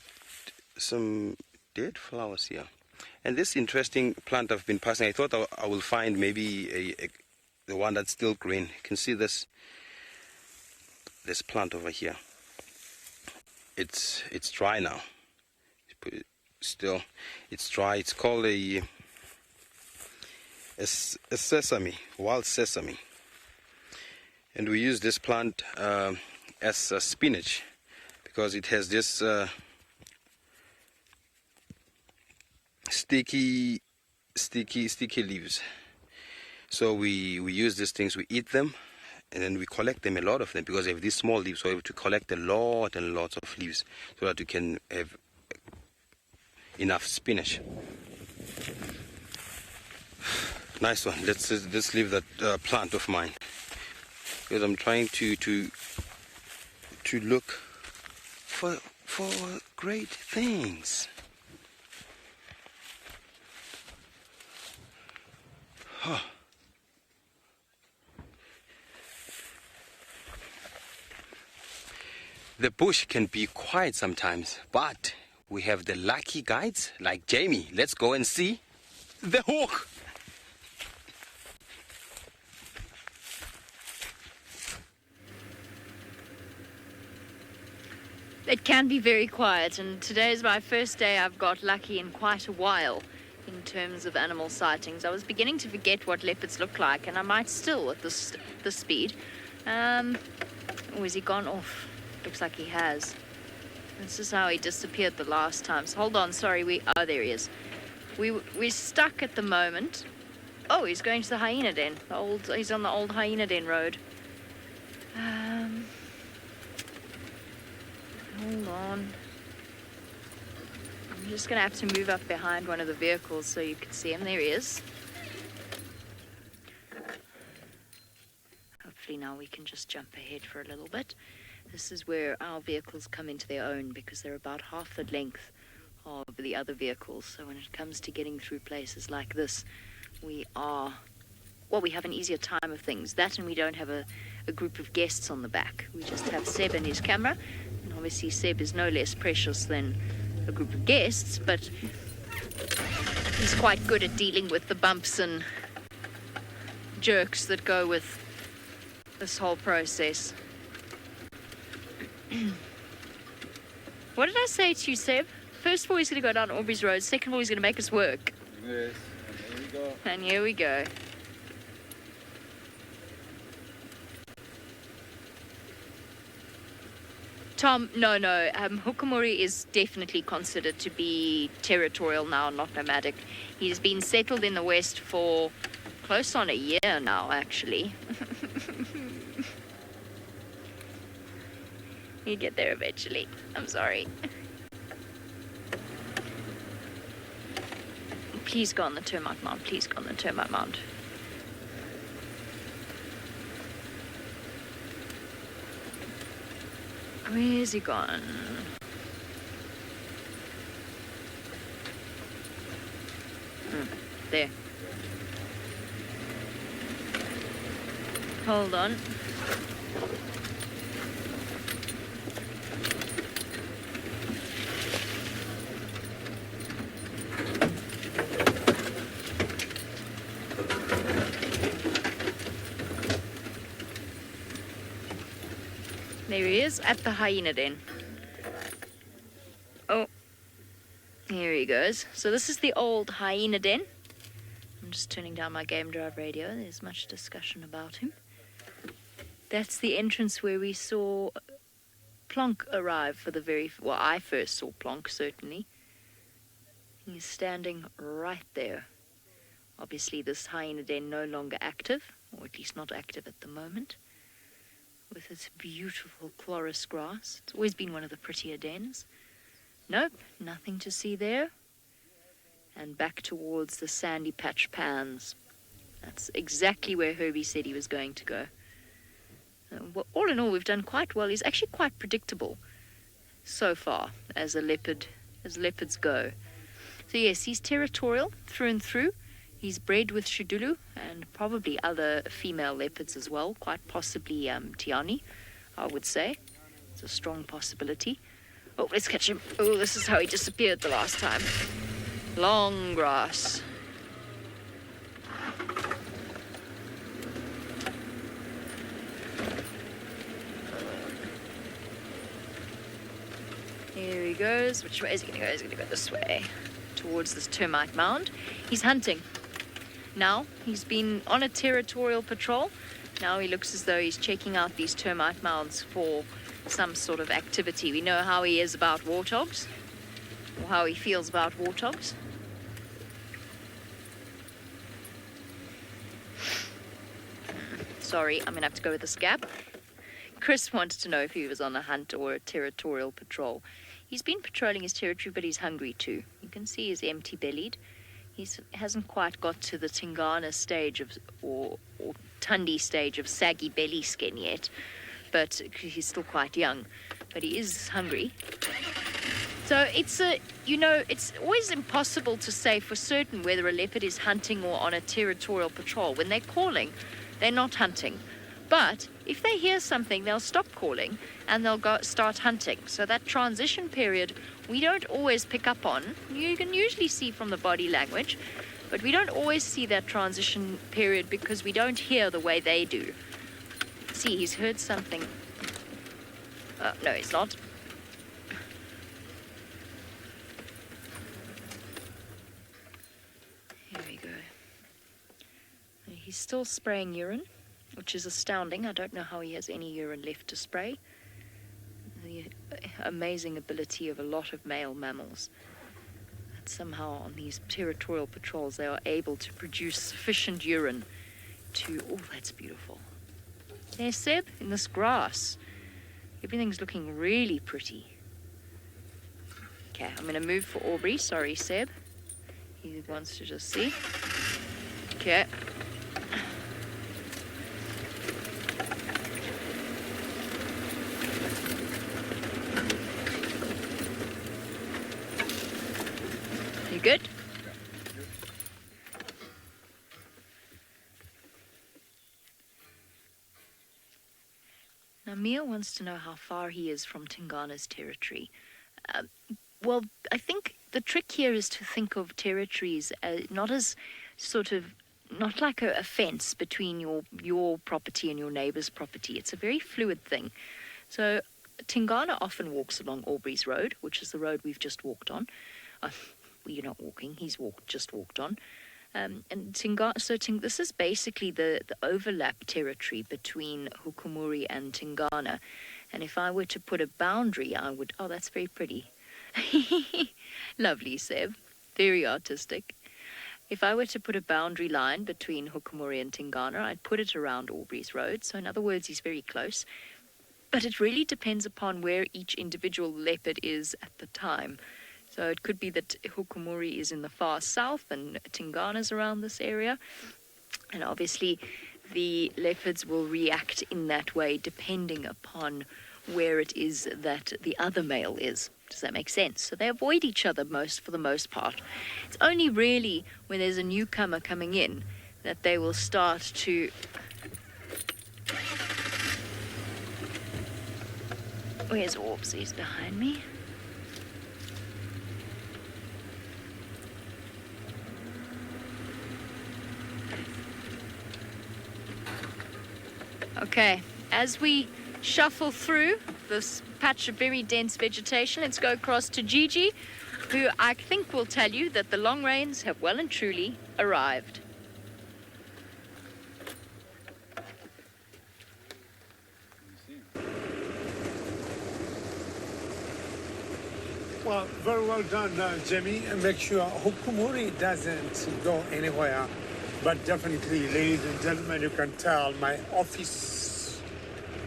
some dead flowers here. And this interesting plant I've been passing, I thought I will find maybe the one that's still green. You can see this plant over here. It's dry now. Still, it's dry. It's called a sesame, wild sesame. And we use this plant as a spinach because it has this sticky leaves. So we use these things, we eat them, and then we collect them, a lot of them, because they have these small leaves. So we're able to collect a lot and lots of leaves so that we can have enough spinach. Nice one. Let's leave that plant of mine because I'm trying to look for great things. Huh. The bush can be quiet sometimes, but we have the lucky guides like Jamie. Let's go and see the hawk. It can be very quiet, and today is my first day I've got lucky in quite a while in terms of animal sightings. I was beginning to forget what leopards look like, and I might still at this speed. Oh, has he gone off? Looks like he has. This is how he disappeared the last time. So hold on, sorry, oh, there he is. We're stuck at the moment. Oh, he's going to the Hyena Den. He's on the old Hyena Den road. Hold on. I'm just going to have to move up behind one of the vehicles so you can see him. There he is. Hopefully now we can just jump ahead for a little bit. This is where our vehicles come into their own because they're about half the length of the other vehicles. So when it comes to getting through places like this, we have an easier time of things. That, and we don't have a group of guests on the back. We just have Seb and his camera. And obviously Seb is no less precious than a group of guests, but he's quite good at dealing with the bumps and jerks that go with this whole process. What did I say to you, Seb? First of all, he's going to go down Aubrey's Road. Second of all, he's going to make us work. Yes, and here we go. And here we go. Tom, no. Hukumuri is definitely considered to be territorial now, not nomadic. He's been settled in the West for close on a year now, actually. He'll get there eventually. I'm sorry. Please go on the termite mound. Please go on the termite mound. Where's he gone? There. Hold on. There he is at the Hyena Den. Oh, here he goes. So this is the old Hyena Den. I'm just turning down my game drive radio. There's much discussion about him. That's the entrance where we saw Plonk arrive for the well, I first saw Plonk, certainly. He's standing right there. Obviously, this Hyena Den no longer active, or at least not active at the moment, with its beautiful chloris grass. It's always been one of the prettier dens. Nope, nothing to see there. And back towards the sandy patch pans. That's exactly where Herbie said he was going to go. Well, all in all, we've done quite well. He's actually quite predictable so far as leopards go. So yes, he's territorial through and through. He's bred with Shidulu and probably other female leopards as well, quite possibly Tiani, I would say. It's a strong possibility. Oh, let's catch him. Oh, this is how he disappeared the last time. Long grass. Here he goes. Which way is he going to go? He's going to go this way, towards this termite mound. He's hunting. Now, he's been on a territorial patrol. Now he looks as though he's checking out these termite mounds for some sort of activity. We know how he is about warthogs, or how he feels about warthogs. Sorry, I'm going to have to go with this gap. Chris wanted to know if he was on a hunt or a territorial patrol. He's been patrolling his territory, but he's hungry too. You can see he's empty-bellied. He hasn't quite got to the Tingana stage or Tundi stage of saggy belly skin yet, but he's still quite young. But he is hungry. So it's always impossible to say for certain whether a leopard is hunting or on a territorial patrol. When they're calling, they're not hunting. But if they hear something, they'll stop calling and they'll start hunting. So that transition period, we don't always pick up on. You can usually see from the body language, but we don't always see that transition period because we don't hear the way they do. See, he's heard something. No, he's not. Here we go. He's still spraying urine, which is astounding. I don't know how he has any urine left to spray. The amazing ability of a lot of male mammals. That somehow on these territorial patrols they are able to produce sufficient urine to... Oh, that's beautiful. There's Seb in this grass. Everything's looking really pretty. Okay, I'm going to move for Aubrey. Sorry, Seb. He wants to just see. Okay. You good? Now, Mia wants to know how far he is from Tingana's territory. Well, I think the trick here is to think of territories not as not like a fence between your property and your neighbor's property. It's a very fluid thing. So Tingana often walks along Aubrey's road, which is the road we've just walked on. You're not walking, he's just walked on. And Tingana, this is basically the overlap territory between Hukumuri and Tingana. And if I were to put a boundary, I would... Oh, that's very pretty. Lovely, Seb. Very artistic. If I were to put a boundary line between Hukumuri and Tingana, I'd put it around Aubrey's Road. So in other words, he's very close. But it really depends upon where each individual leopard is at the time. So it could be that Hukumuri is in the far south and Tingana's around this area. And obviously the leopards will react in that way depending upon where it is that the other male is. Does that make sense? So they avoid each other for the most part. It's only really when there's a newcomer coming in that they will start to... Where's Orbs? He's behind me. Okay, as we shuffle through this patch of very dense vegetation, let's go across to Gigi, who I think will tell you that the long rains have well and truly arrived. Well, very well done, Jamie. And make sure Hukumuri doesn't go anywhere. But definitely, ladies and gentlemen, you can tell my office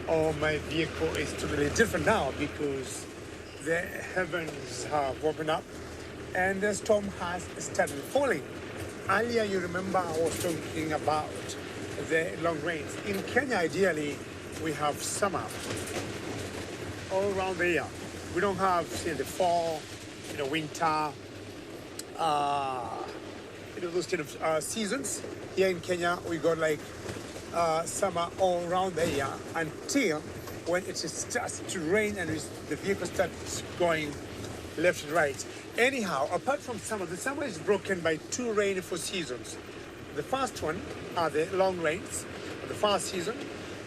or my vehicle is totally different now because the heavens have opened up and the storm has started falling. Earlier, you remember I was talking about the long rains. In Kenya, ideally, we have summer all around the year. We don't have, say, the fall, winter, those kind of seasons. Here in Kenya, we got like summer all around the year until when it starts to rain and the vehicle starts going left and right. Anyhow, apart from summer, the summer is broken by two rainfall seasons. The first one are the long rains, the first season,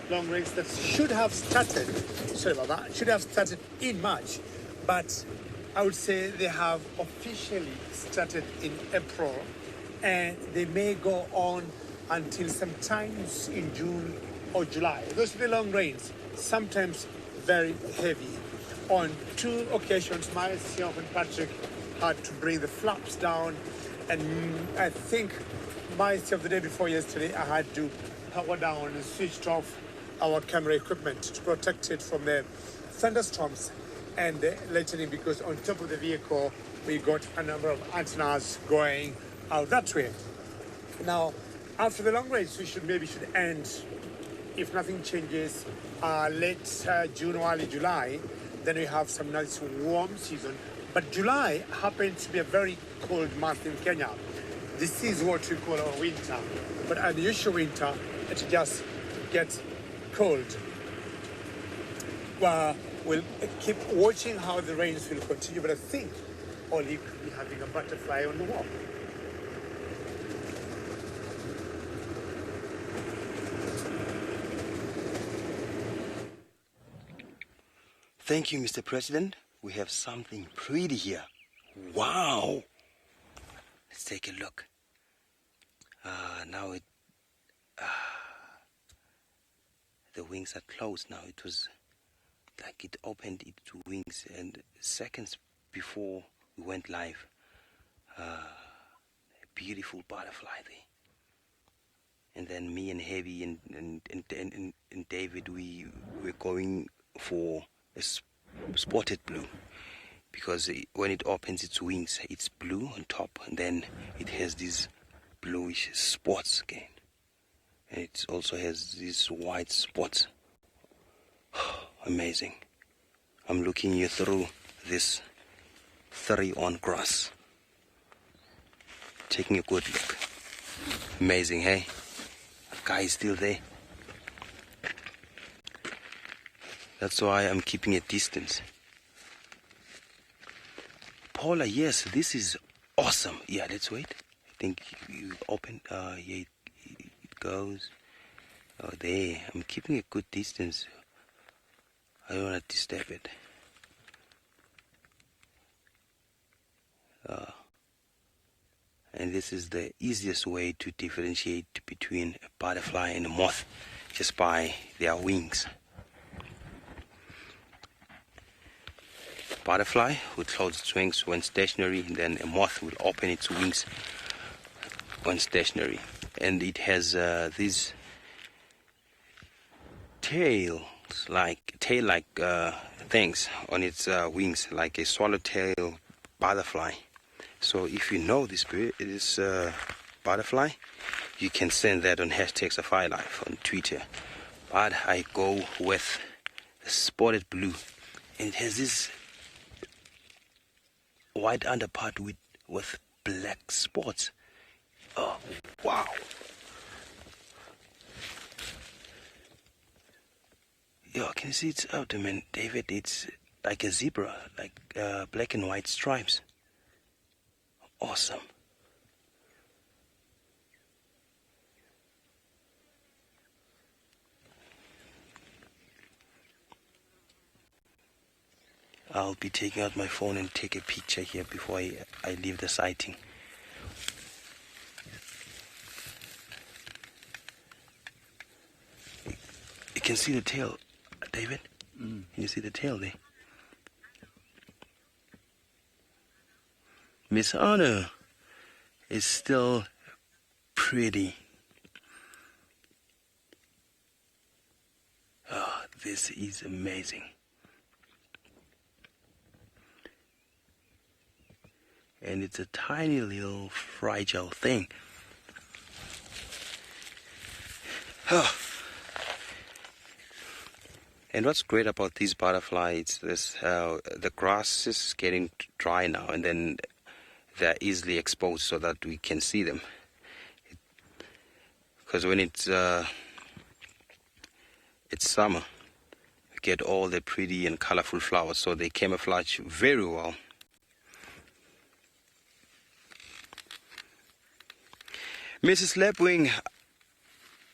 long rains that should have started, should have started in March, but I would say they have officially started in April, and they may go on until sometimes in June or July. Those are the long rains, sometimes very heavy. On two occasions, myself and Patrick had to bring the flaps down, and I think myself the day before yesterday, I had to power down and switch off our camera equipment to protect it from the thunderstorms and the lightning, because on top of the vehicle, we got a number of antennas going out that way. Now, after the long range, we should end, if nothing changes, late June or early July. Then we have some nice warm season. But July happens to be a very cold month in Kenya. This is what we call our winter. But unusual winter, it just gets cold. Well, we'll keep watching how the rains will continue, but I think Oli could be having a butterfly on the wall. Thank you, Mr. President. We have something pretty here. Wow! Let's take a look. Now the wings are closed now. It was like it opened its wings and seconds before we went live. A beautiful butterfly there. And then me and Heavy and David, we were going for a spotted blue, because when it opens its wings, it's blue on top, and then it has these bluish spots again, and it also has these white spots. Amazing. I'm looking you through this 3-on grass, taking a good look. Amazing, hey? That guy is still there. That's why I'm keeping a distance. Paula, yes, this is awesome. Yeah, let's wait. I think you open. Yeah, it goes. Oh, there. I'm keeping a good distance. I don't want to disturb it. And this is the easiest way to differentiate between a butterfly and a moth, just by their wings. butterfly will close its wings when stationary, and then a moth will open its wings when stationary. And it has these tail-like things on its wings, like a swallowtail butterfly. So if you know this butterfly, you can send that on #SafariLife on Twitter. But I go with the spotted blue, and it has this white underpart with black spots. Oh, wow. Yo, can you see its abdomen, David? It's like a zebra, like black and white stripes. Awesome. I'll be taking out my phone and take a picture here before I leave the sighting. You can see the tail, David? Can you see the tail there? Miss Anna is still pretty. Oh, this is amazing. And it's a tiny little fragile thing. Oh. And what's great about these butterflies is the grass is getting dry now, and then they're easily exposed so that we can see them. Because when it's summer, we get all the pretty and colorful flowers, so they camouflage very well. Mrs. Lapwing,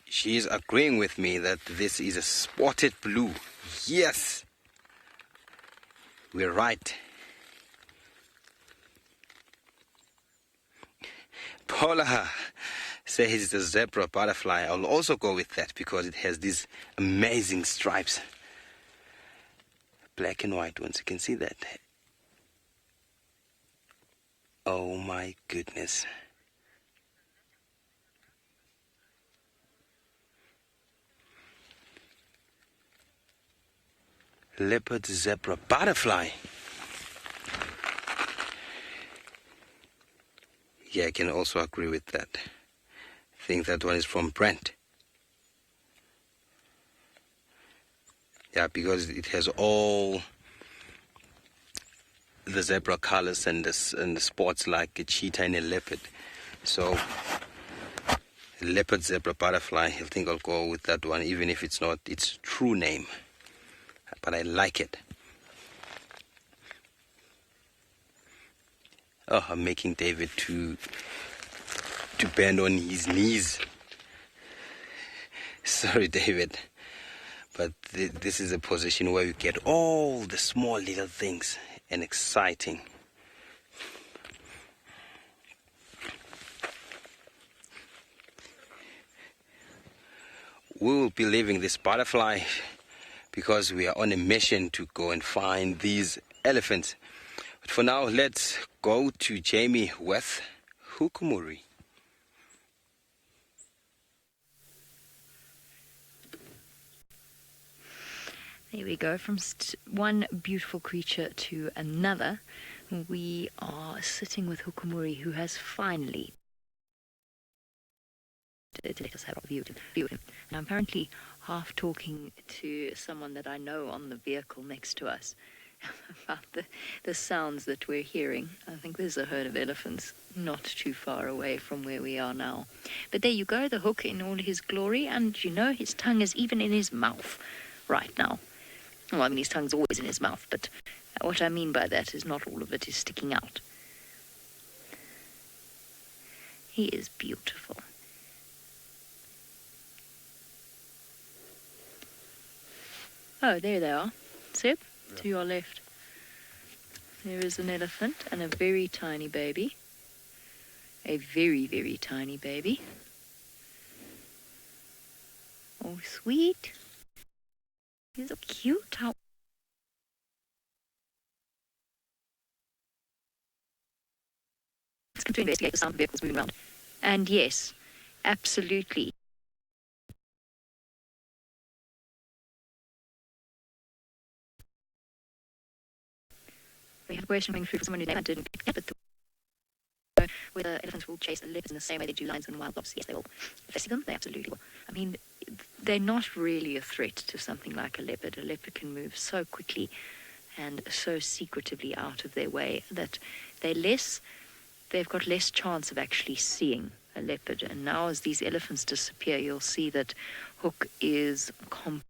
she is agreeing with me that this is a spotted blue. Yes, we're right. Paula says it's a zebra butterfly. I'll also go with that because it has these amazing stripes. Black and white ones, you can see that. Oh my goodness. Leopard zebra butterfly. Yeah, I can also agree with that. I think that one is from Brent. Yeah, because it has all the zebra colors and the spots like a cheetah and a leopard. So, leopard zebra butterfly, I think I'll go with that one, even if it's not its true name. But I like it. Oh, I'm making David to bend on his knees. Sorry, David. But this is a position where you get all the small little things and exciting. We will be leaving this butterfly because we are on a mission to go and find these elephants. But for now, let's go to Jamie with Hukumuri. There we go, from one beautiful creature to another. We are sitting with Hukumuri, who has finally to let us have a view of him. And I'm currently half talking to someone that I know on the vehicle next to us about the sounds that we're hearing. I think there's a herd of elephants not too far away from where we are now. But there you go, the hook in all his glory, and you know his tongue is even in his mouth right now. Well, I mean, his tongue's always in his mouth, but what I mean by that is not all of it is sticking out. He is beautiful. Oh, there they are. Seb, yeah. To your left. There is an elephant and a very tiny baby. A very, very tiny baby. Oh, sweet. He's so cute. How ask him to investigate the sound of vehicles moving around. And yes, absolutely. We have a question coming through from someone who didn't pick up at the whether elephants will chase the leopards in the same way they do lions and wild dogs. Yes, they will. If they see them, they absolutely will. I mean, they're not really a threat to something like a leopard. A leopard can move so quickly and so secretively out of their way that they've got less chance of actually seeing a leopard. And now as these elephants disappear, you'll see that Hook is completely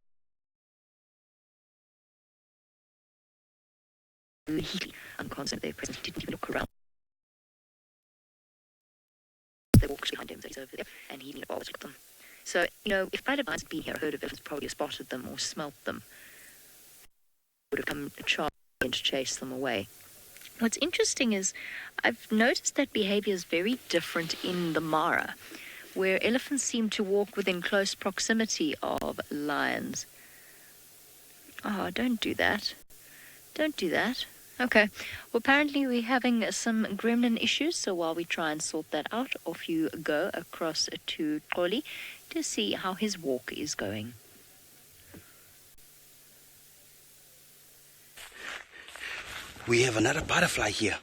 unconcerned with their presence. He didn't even look around. They walked behind him, so he's over there, and he didn't bother to look at them. So, if Private Lions had been here, a herd of elephants probably spotted them or smelt them. Would have come charging in to chase them away. What's interesting is I've noticed that behavior is very different in the Mara, where elephants seem to walk within close proximity of lions. Oh, don't do that. Don't do that. Okay. Well, apparently we're having some gremlin issues, so while we try and sort that out, off you go across to Kori to see how his walk is going. We have another butterfly here.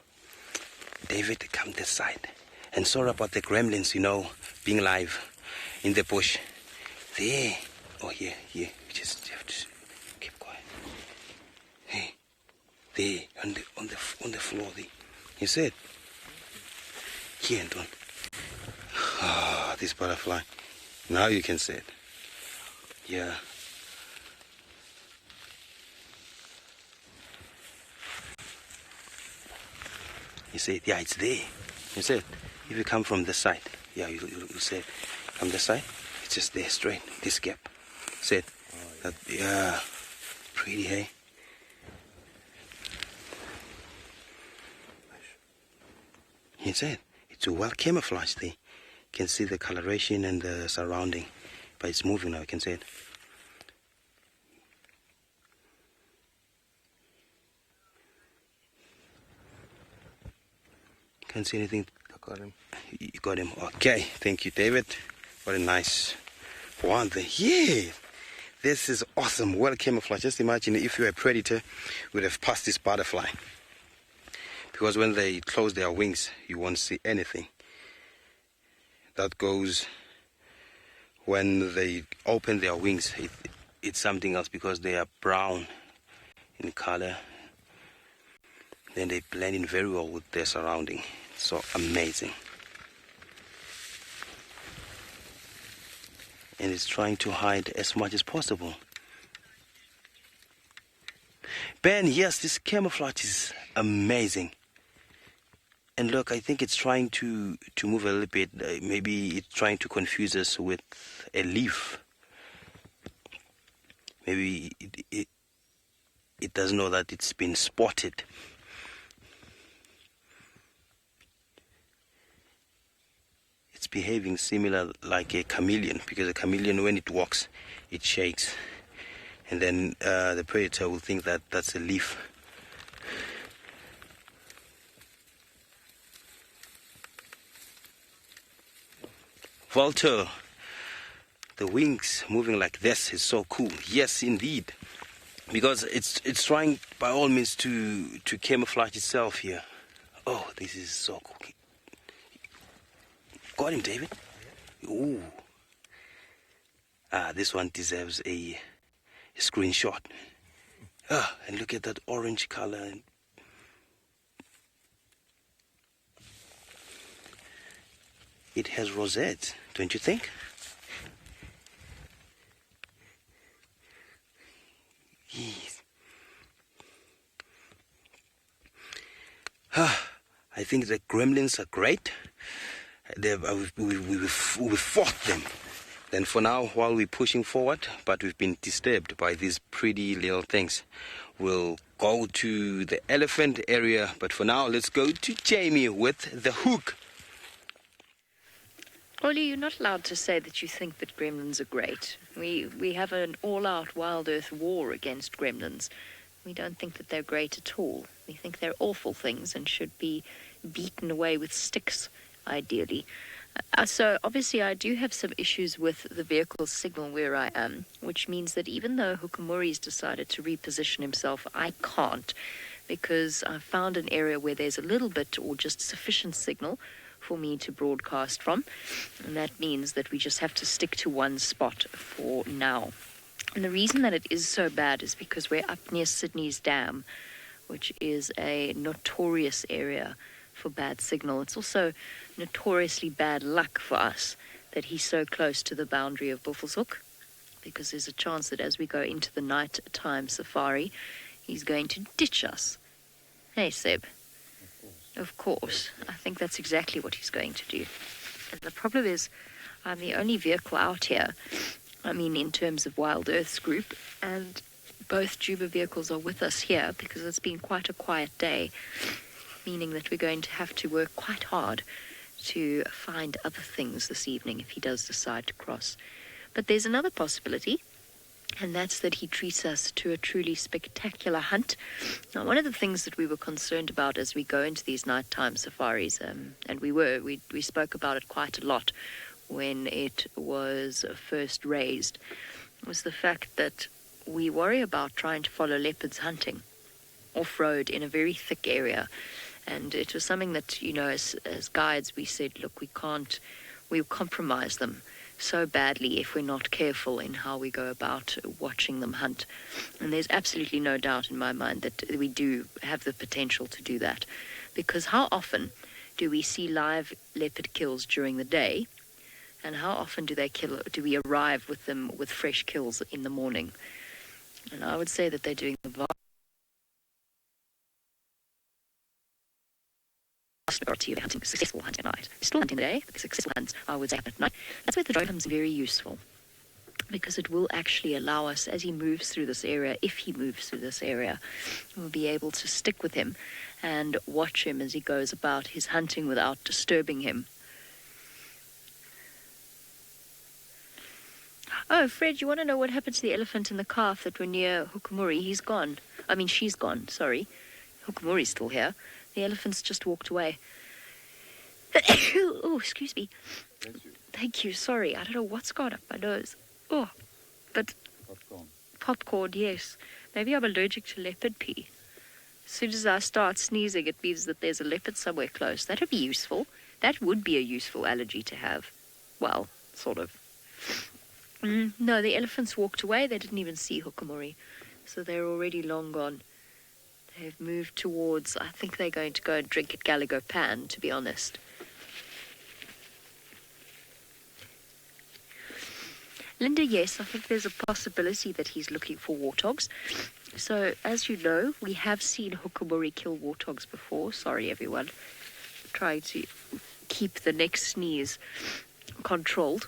David, come this side. And sorry about the gremlins, being live in the bush. There. Oh, here. You just have to keep quiet. Hey. There, on the floor there. You see it? Here, Anton. Ah, this butterfly. Now you can see it. Yeah. You see it? Yeah, it's there. You see it? If you come from the side, yeah, you see it. From the side, it's just there, straight. This gap. See it? Oh, yeah. Pretty, hey? You see it? It's well camouflaged there. You can see the coloration and the surrounding. But it's moving now, you can see it. Can't see anything. I got him. You got him. Okay, thank you, David. What a nice one there. Yeah, this is awesome. Well camouflaged. Just imagine if you were a predator, you would have passed this butterfly. Because when they close their wings, you won't see anything. That goes when they open their wings. It's something else because they are brown in color. Then they blend in very well with their surrounding. So amazing. And it's trying to hide as much as possible. Ben, yes, this camouflage is amazing. And look, I think it's trying to move a little bit. Maybe it's trying to confuse us with a leaf. Maybe it doesn't know that it's been spotted. It's behaving similar like a chameleon, because a chameleon, when it walks, it shakes. And then the predator will think that that's a leaf. Walter, the wings moving like this is so cool. Yes, indeed. Because it's trying by all means to camouflage itself here. Oh, this is so cool. Got him, David? Ooh. This one deserves a screenshot. And look at that orange color. It has rosettes, don't you think? Yes. I think the gremlins are great. We fought them. Then for now, while we're pushing forward, but we've been disturbed by these pretty little things, we'll go to the elephant area. But for now, let's go to Jamie with the hook. Ollie, you're not allowed to say that you think that gremlins are great. We have an all-out wild earth war against gremlins. We don't think that they're great at all. We think they're awful things and should be beaten away with sticks, ideally. So obviously I do have some issues with the vehicle's signal where I am, which means that even though Hukumuri's decided to reposition himself, I can't, because I found an area where there's a little bit or just sufficient signal for me to broadcast from, and that means that we just have to stick to one spot for now. And the reason that it is so bad is because we're up near Sydney's Dam, which is a notorious area for bad signal. It's also notoriously bad luck for us that he's so close to the boundary of Buffelshoek, because there's a chance that as we go into the nighttime safari, he's going to ditch us. Hey, Seb. Of course. I think that's exactly what he's going to do. And the problem is, I'm the only vehicle out here, I mean, in terms of Wild Earth's group, and both Juba vehicles are with us here because it's been quite a quiet day, meaning that we're going to have to work quite hard to find other things this evening if he does decide to cross. But there's another possibility, and that's that he treats us to a truly spectacular hunt. Now, one of the things that we were concerned about as we go into these nighttime safaris, and we spoke about it quite a lot when it was first raised, was the fact that we worry about trying to follow leopards hunting off-road in a very thick area. And it was something that, you know, as guides, we said, look, we'll compromise them so badly if we're not careful in how we go about watching them hunt. And there's absolutely no doubt in my mind that we do have the potential to do that. Because how often do we see live leopard kills during the day? And how often do we arrive with them with fresh kills in the morning? And I would say that they're doing the vast majority of the hunting, successful hunting at night. They're still hunting the day, but the successful hunts, I would say, at night. That's where the drone becomes very useful, because it will actually allow us, as he moves through this area, if he moves through this area, we'll be able to stick with him and watch him as he goes about his hunting without disturbing him. Oh, Fred, you want to know what happened to the elephant and the calf that were near Hukumuri? He's gone. I mean, she's gone, sorry. Hukumuri's still here. The elephant's just walked away. Oh, excuse me. Thank you, sorry. I don't know what's gone up my nose. Oh, but... Popcorn. Popcorn, yes. Maybe I'm allergic to leopard pee. As soon as I start sneezing, it means that there's a leopard somewhere close. That would be useful. That would be a useful allergy to have. Well, sort of. No, the elephants walked away. They didn't even see Hukumuri. So they're already long gone. They've moved towards, I think they're going to go and drink at Gallagher Pan, to be honest. Linda, yes, I think there's a possibility that he's looking for warthogs. So, as you know, we have seen Hukumuri kill warthogs before. Sorry, everyone. Trying to keep the next sneeze controlled.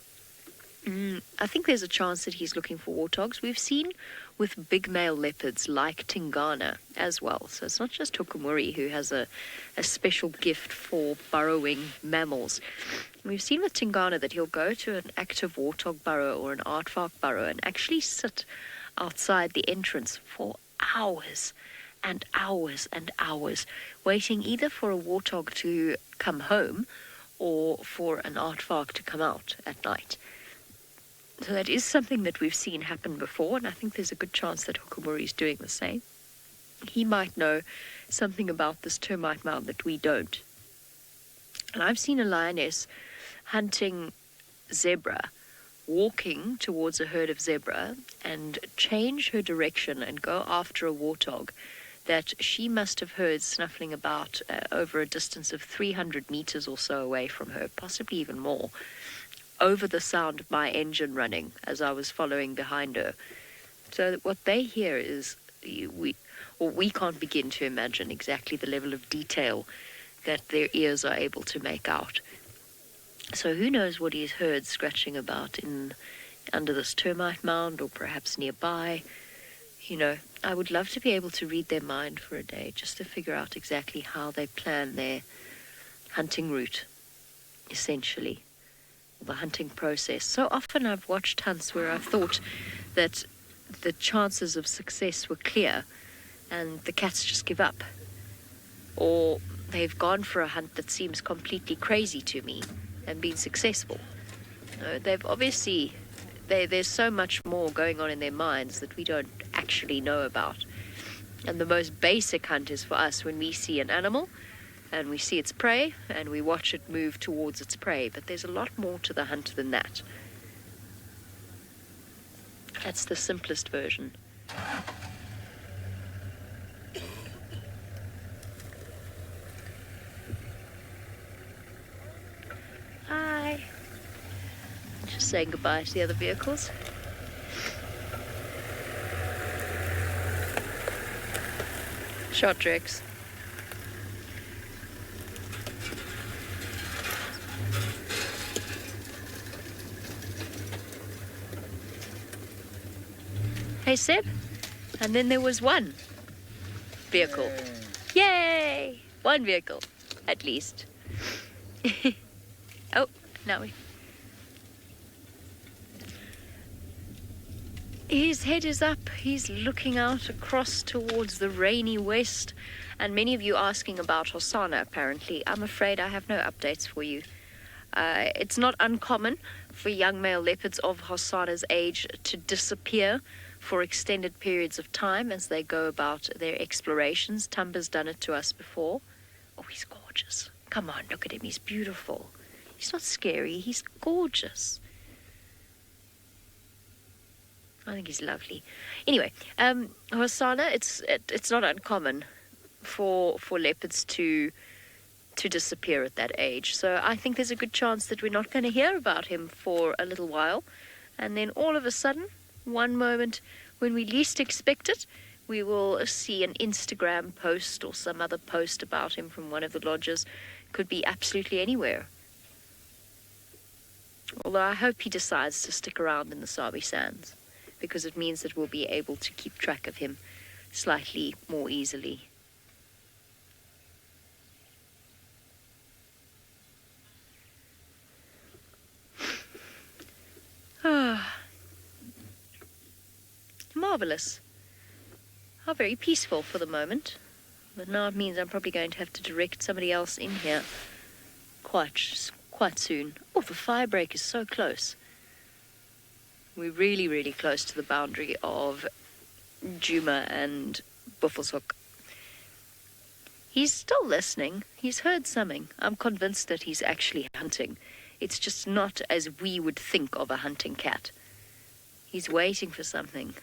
I think there's a chance that he's looking for warthogs. We've seen with big male leopards like Tingana as well. So it's not just Hukumuri who has a special gift for burrowing mammals. We've seen with Tingana that he'll go to an active warthog burrow or an aardvark burrow and actually sit outside the entrance for hours and hours and hours, waiting either for a warthog to come home or for an aardvark to come out at night. So that is something that we've seen happen before, and I think there's a good chance that Hukumuri is doing the same. He might know something about this termite mound that we don't. And I've seen a lioness hunting zebra, walking towards a herd of zebra, and change her direction and go after a warthog that she must have heard snuffling about over a distance of 300 meters or so away from her, possibly even more, over the sound of my engine running as I was following behind her. So what they hear is, we can't begin to imagine exactly the level of detail that their ears are able to make out. So who knows what he's heard scratching about under this termite mound or perhaps nearby. You know, I would love to be able to read their mind for a day just to figure out exactly how they plan their hunting route, essentially. The hunting process. So often I've watched hunts where I've thought that the chances of success were clear, and the cats just give up. Or they've gone for a hunt that seems completely crazy to me and been successful. They've obviously, there's so much more going on in their minds that we don't actually know about. And the most basic hunt is for us when we see an animal and we see its prey and we watch it move towards its prey. But there's a lot more to the hunt than that. That's the simplest version. Hi. Just saying goodbye to the other vehicles. Short tricks. Hey, Seb. And then there was one vehicle. Yay! One vehicle, at least. Oh, now we... His head is up. He's looking out across towards the rainy west. And many of you asking about Hosanna, apparently. I'm afraid I have no updates for you. It's not uncommon for young male leopards of Hosanna's age to disappear for extended periods of time as they go about their explorations. Tumba's done it to us before. Oh, he's gorgeous. Come on, look at him. He's beautiful. He's not scary. He's gorgeous. I think he's lovely. Anyway, Hosanna, it's not uncommon for leopards to disappear at that age. So I think there's a good chance that we're not going to hear about him for a little while. And then all of a sudden, one moment when we least expect it, we will see an Instagram post or some other post about him from one of the lodges. Could be absolutely anywhere. Although I hope he decides to stick around in the Sabi Sands, because it means that we'll be able to keep track of him slightly more easily. Ah, marvelous. How very peaceful for the moment. But now it means I'm probably going to have to direct somebody else in here quite soon. Oh, the fire break is so close. We're really, really close to the boundary of Djuma and Buffelshoek. He's still listening. He's heard something. I'm convinced that he's actually hunting. It's just not as we would think of a hunting cat. He's waiting for something.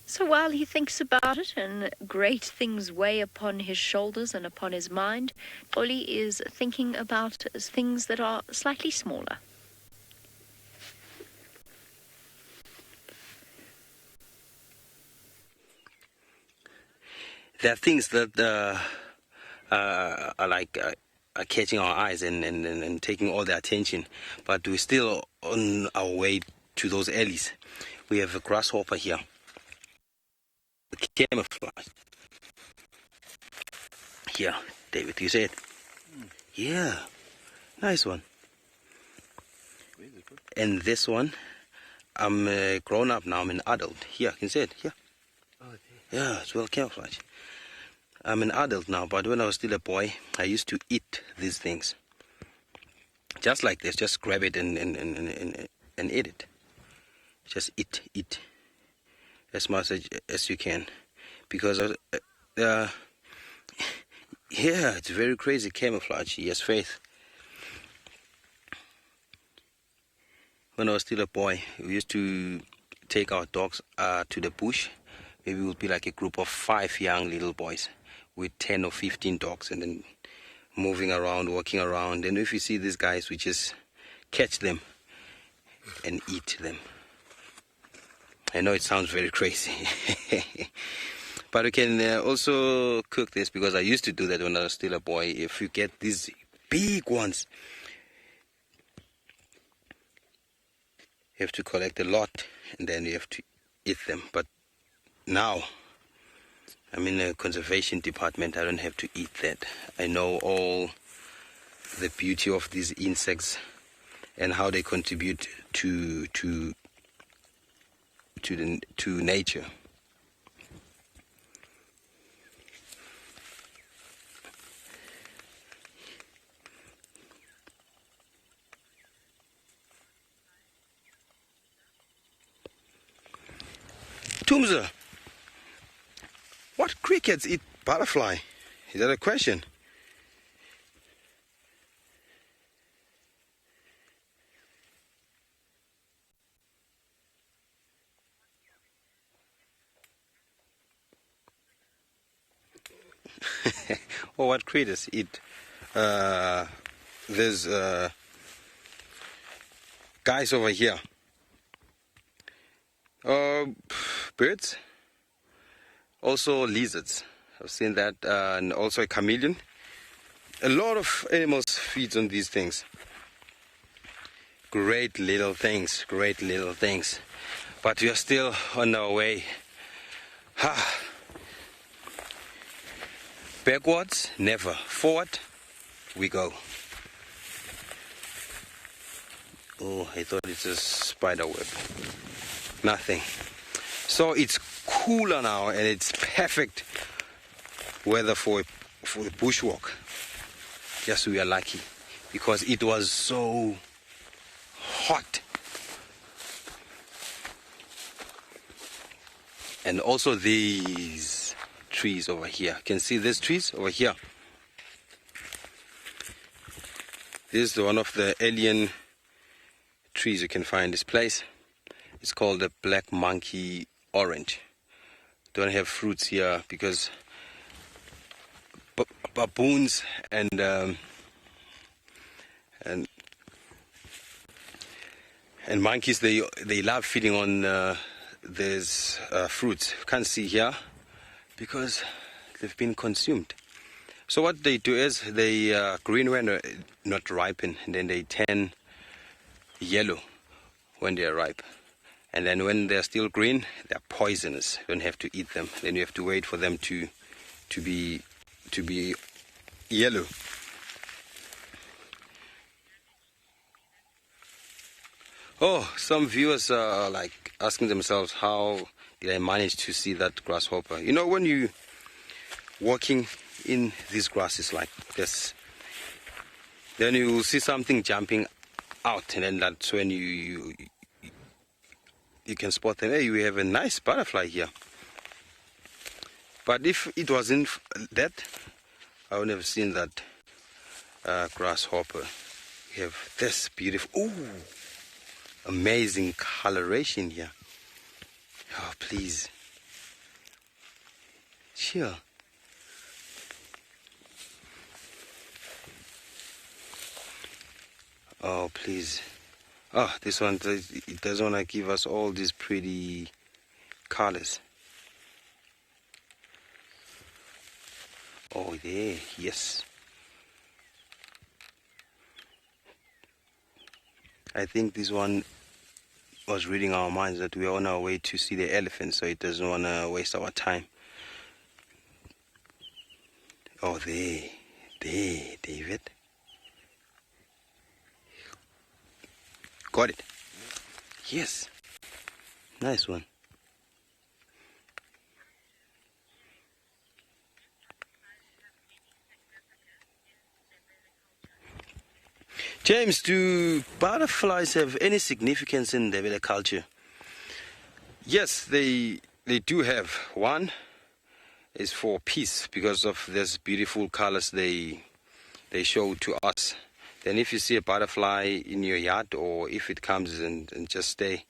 So while he thinks about it and great things weigh upon his shoulders and upon his mind, Oli is thinking about things that are slightly smaller. There are things that are catching our eyes and taking all the attention, but we're still on our way to those alleys. We have a grasshopper here. Camouflage. Here, David, you said. Yeah, nice one. And this one, I'm grown up now, I'm an adult. Here, you can see it, here. Yeah, it's well camouflaged. I'm an adult now, but when I was still a boy, I used to eat these things. Just like this, just grab it and eat it. Just eat. As much as you can, because yeah, it's very crazy camouflage. Yes, Faith. When I was still a boy, we used to take our dogs to the bush. Maybe it would be like a group of 5 young little boys with 10 or 15 dogs, and then moving around, walking around. And if you see these guys, we just catch them and eat them. I know it sounds very crazy, but we can also cook this, because I used to do that when I was still a boy. If you get these big ones, you have to collect a lot and then you have to eat them. But now I'm in the conservation department. I don't have to eat that. I know all the beauty of these insects and how they contribute to nature. Tumza, what crickets eat butterfly? Is that a question? Or what critters eat? There's guys over here. Birds. Also lizards. I've seen that. And also a chameleon. A lot of animals feed on these things. Great little things. Great little things. But we are still on our way. Backwards, never. Forward, we go. Oh, I thought it's a spider web. Nothing. So it's cooler now and it's perfect weather for the bushwalk. Yes, we are lucky because it was so hot. And also these trees over here. You can see these trees over here. This is one of the alien trees you can find in this place. It's called the black monkey orange. Don't have fruits here because baboons and monkeys they love feeding on these fruits. You can't see here because they've been consumed. So what they do is they green when not ripen, and then they turn yellow when they are ripe. And then when they're still green, they're poisonous. You don't have to eat them. Then you have to wait for them to be yellow. Oh, some viewers are like asking themselves, how did I manage to see that grasshopper? You know, when you walking in these grasses like this, then you will see something jumping out, and then that's when you can spot them. Hey, we have a nice butterfly here. But if it wasn't that, I would have seen that grasshopper. We have this beautiful, amazing coloration here. Oh, please. Sure. Oh, please. Oh, this one, it doesn't want to give us all these pretty colors. Oh, there, yes. I think this one was reading our minds that we are on our way to see the elephant, so it doesn't want to waste our time. Oh, there, David. Got it. Yes. Nice one. James, do butterflies have any significance in the Ndebele culture? Yes, they do have. One is for peace because of these beautiful colors they show to us. Then if you see a butterfly in your yard, or if it comes and just stay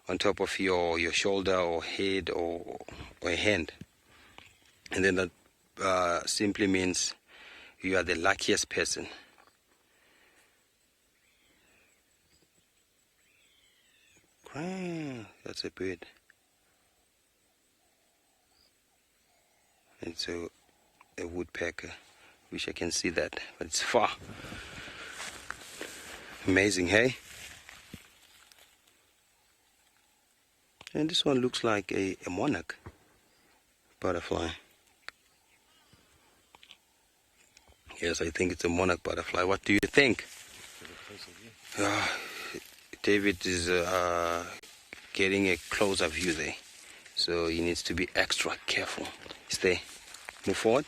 on top of your shoulder or head or a hand, and then that simply means you are the luckiest person. That's a bird. It's a woodpecker. Wish I can see that, but it's far. Amazing, hey? And this one looks like a monarch butterfly. Yes, I think it's a monarch butterfly. What do you think? David is getting a closer view there, so he needs to be extra careful. Stay. Move forward.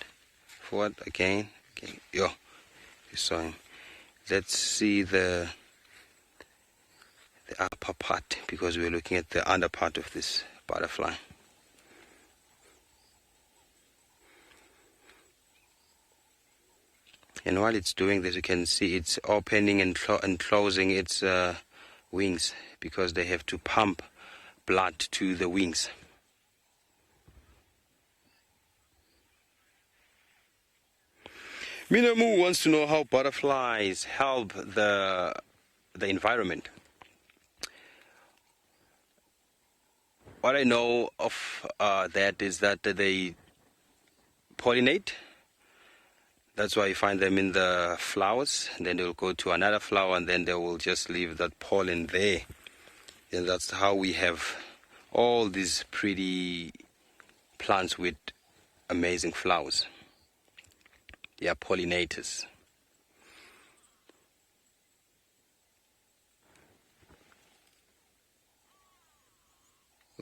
Forward again. Okay. Yo, you saw him. Let's see the upper part, because we're looking at the under part of this butterfly. And while it's doing this, you can see it's opening and closing its wings, because they have to pump blood to the wings. Minamu wants to know how butterflies help the environment. What I know of that is that they pollinate. That's why you find them in the flowers, and then they'll go to another flower, and then they will just leave that pollen there. And that's how we have all these pretty plants with amazing flowers. They are pollinators.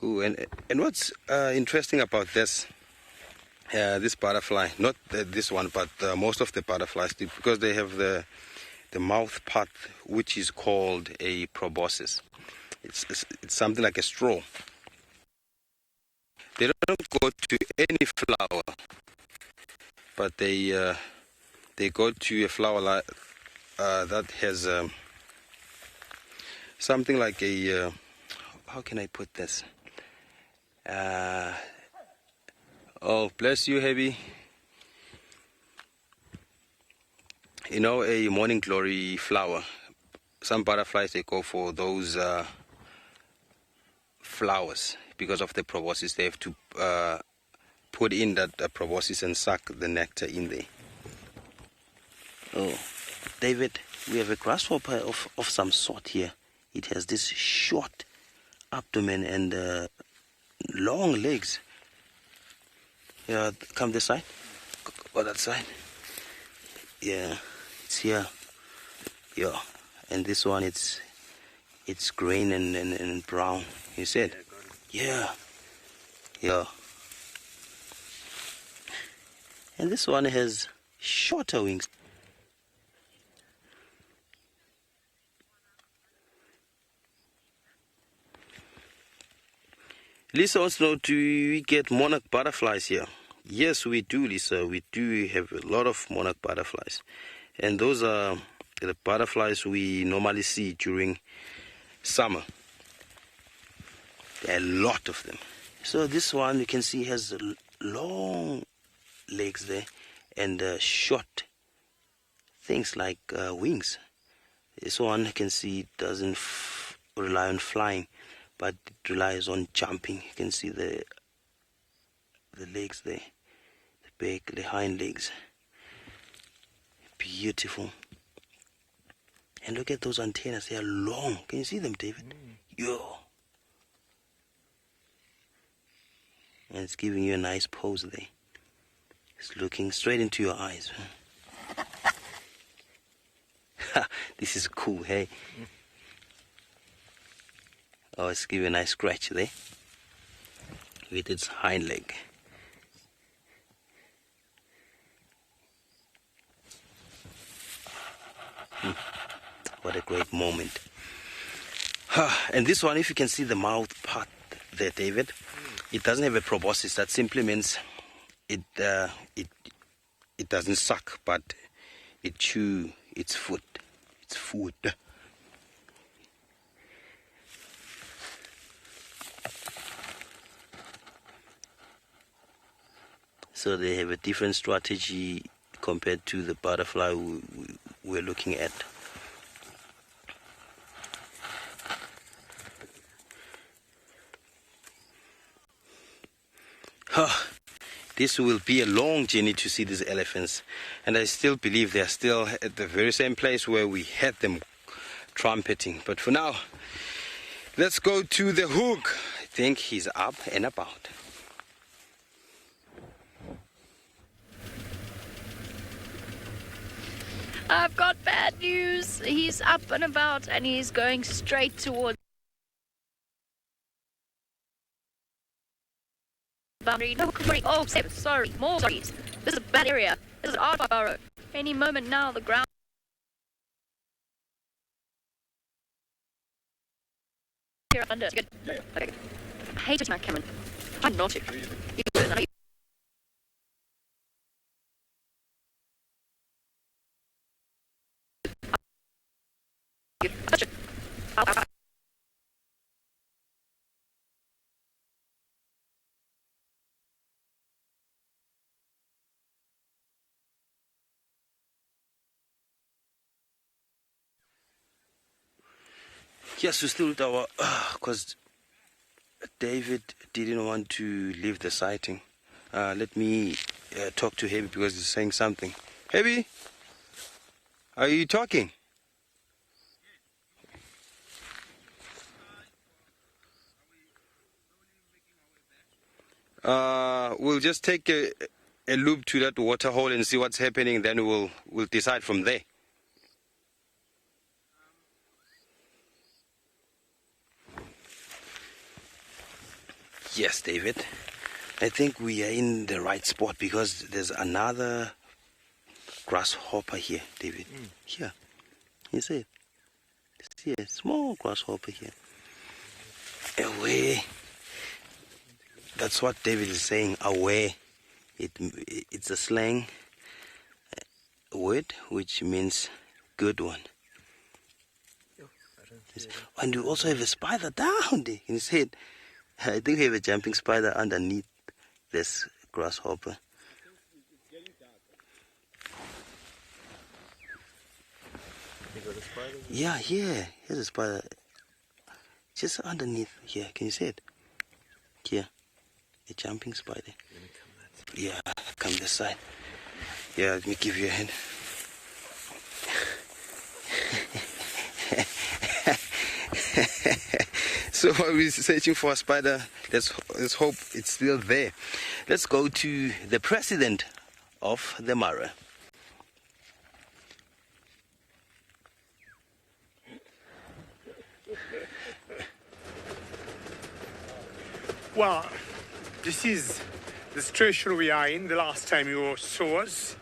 Ooh, and what's interesting about this butterfly, not this one, but most of the butterflies, because they have the mouth part, which is called a proboscis. It's something like a straw. They don't go to any flower, but they go to a flower that has something like a how can I put this? Oh, bless you, Heavy. You know, a morning glory flower. Some butterflies, they go for those flowers because of the proboscis. They have to put in that proboscis and suck the nectar in there. Oh, David, we have a grasshopper of some sort here. It has this short abdomen and long legs. Yeah, come this side. Go that side. Yeah, it's here. Yeah, and this one, it's green and brown. You said? Yeah. Yeah. And this one has shorter wings. Lisa wants to know, do we get monarch butterflies here? Yes, we do, Lisa. We do have a lot of monarch butterflies. And those are the butterflies we normally see during summer. There are a lot of them. So this one, you can see, has long legs there and short things like wings. This one, you can see, doesn't rely on flying, but it relies on jumping. You can see the legs there, the hind legs. Beautiful. And look at those antennas, they are long. Can you see them, David? Yo. And it's giving you a nice pose there. It's looking straight into your eyes. This is cool, hey? Oh, it's giving a nice scratch there with its hind leg. What a great moment. And this one, if you can see the mouth part there, David, it doesn't have a proboscis. That simply means it doesn't suck, but it chews its food. It's food. So they have a different strategy compared to the butterfly we're looking at. This will be a long journey to see these elephants, and I still believe they're still at the very same place where we had them trumpeting. But for now, let's go to the hook. I think he's up and about. I've got bad news. He's up and about and he's going straight towards the boundary. No, Kori. Oh, sorry. More sorries. This is a bad area. This is our burrow. Any moment now, the ground here under. Good. Okay. I hate it, my Cameron. Try not to. You do it. I know you. Touch it. Ow. Yes, we still with our, because David didn't want to leave the sighting. Let me talk to Heavy because he's saying something. Heavy, are you talking? We'll just take a loop to that water hole and see what's happening. Then we'll decide from there. Yes, David. I think we are in the right spot because there's another grasshopper here, David. Here. You see it? See a small grasshopper here. Away. That's what David is saying, away. It's a slang word which means good one. And we also have a spider down there. Can you see it? I think we have a jumping spider underneath this grasshopper. Yeah, here. Here's a spider. Just underneath here. Can you see it? Here. A jumping spider. Yeah, come this side. Yeah, let me give you a hand. So while we're searching for a spider, let's hope it's still there. Let's go to the president of the Mara. Well, this is the situation we are in. The last time you saw us,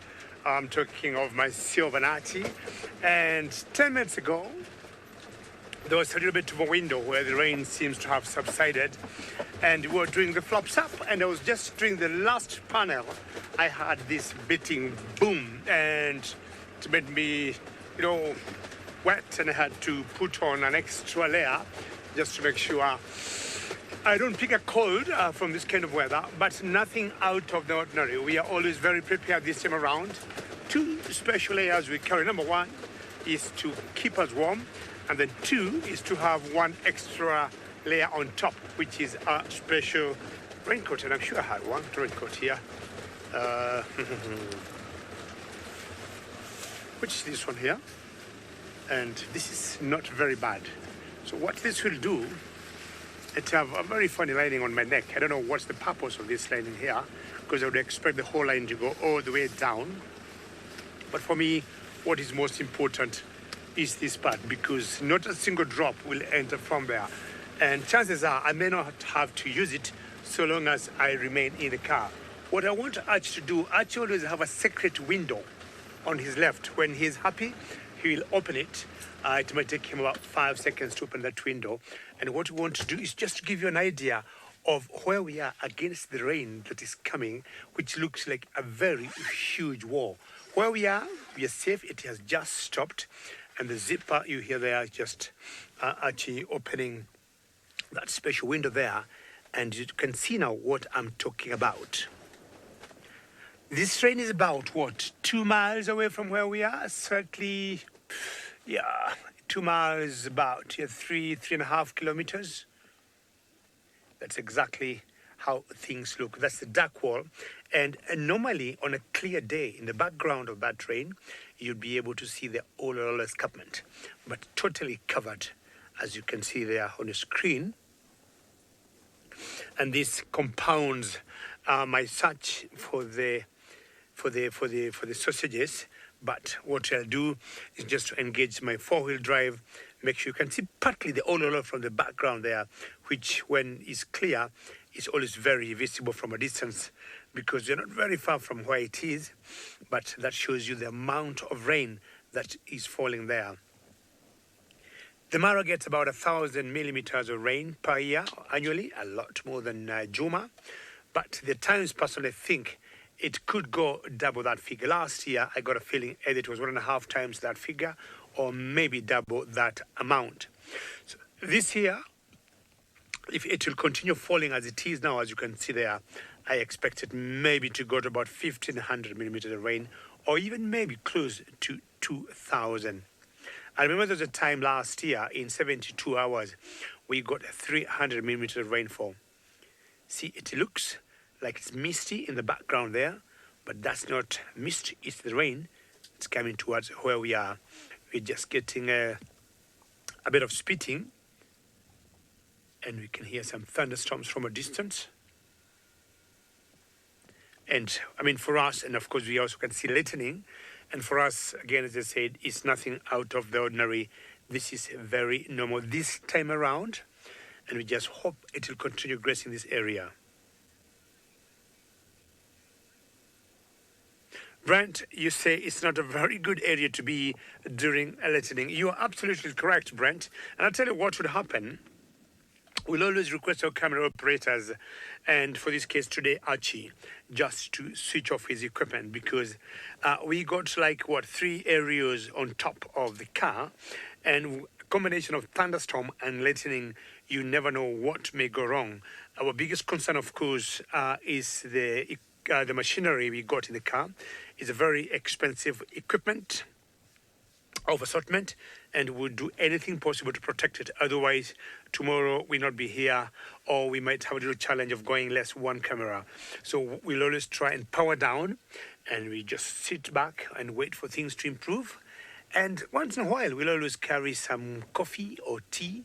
I'm talking of my Silvanati, and 10 minutes ago, there was a little bit of a window where the rain seems to have subsided, and we were doing the flops up, and I was just doing the last panel. I had this beating boom, and it made me, wet, and I had to put on an extra layer just to make sure I don't pick a cold from this kind of weather, but nothing out of the ordinary. We are always very prepared this time around. Two special layers we carry. Number one is to keep us warm, and then two is to have one extra layer on top, which is a special raincoat. And I'm sure I had one raincoat here. Which is this one here. And this is not very bad. So what this will do, it have a very funny lining on my neck. I don't know what's the purpose of this lining here, because I would expect the whole line to go all the way down. But for me, what is most important is this part, because not a single drop will enter from there. And chances are I may not have to use it so long as I remain in the car. What I want Arch to do, Arch always have a secret window on his left. When he's happy, he will open it. It might take him about 5 seconds to open that window. And what we want to do is just to give you an idea of where we are against the rain that is coming, which looks like a very huge wall. Where we are safe. It has just stopped. And the zipper you hear there is just actually opening that special window there. And you can see now what I'm talking about. This train is about, 2 miles away from where we are? Certainly, 2 miles, about 3.5 kilometers. That's exactly how things look. That's the dark wall. And normally, on a clear day, in the background of that train, you'd be able to see the overall escarpment, but totally covered, as you can see there on the screen. And this compounds my search for the sausages, But what I'll do is just to engage my four-wheel drive, make sure you can see partly the ololo from the background there, which when it's clear, is always very visible from a distance because you're not very far from where it is, but that shows you the amount of rain that is falling there. The Mara gets about 1,000 millimeters of rain per year annually, a lot more than Juma, but the Times personally think it could go double that figure. Last year, I got a feeling either it was 1.5 times that figure or maybe double that amount. So this year, if it will continue falling as it is now, as you can see there, I expect it maybe to go to about 1,500 millimeters of rain or even maybe close to 2,000. I remember there was a time last year in 72 hours, we got 300 millimeters of rainfall. See, it looks like it's misty in the background there, but that's not mist, it's the rain. It's coming towards where we are. We're just getting a bit of spitting, and we can hear some thunderstorms from a distance. And I mean, for us, and of course, we also can see lightning. And for us, again, as I said, it's nothing out of the ordinary. This is very normal this time around, and we just hope it will continue gracing this area. Brent, you say it's not a very good area to be during a lightning. You are absolutely correct, Brent. And I'll tell you what would happen. We'll always request our camera operators, and for this case today, Archie, just to switch off his equipment because we got like, 3 areas on top of the car, and a combination of thunderstorm and lightning, you never know what may go wrong. Our biggest concern, of course, is the machinery we got in the car. Is a very expensive equipment of assortment, and we'll do anything possible to protect it. Otherwise, tomorrow we'll not be here, or we might have a little challenge of going less one camera. So we'll always try and power down, and we just sit back and wait for things to improve. And once in a while, we'll always carry some coffee or tea.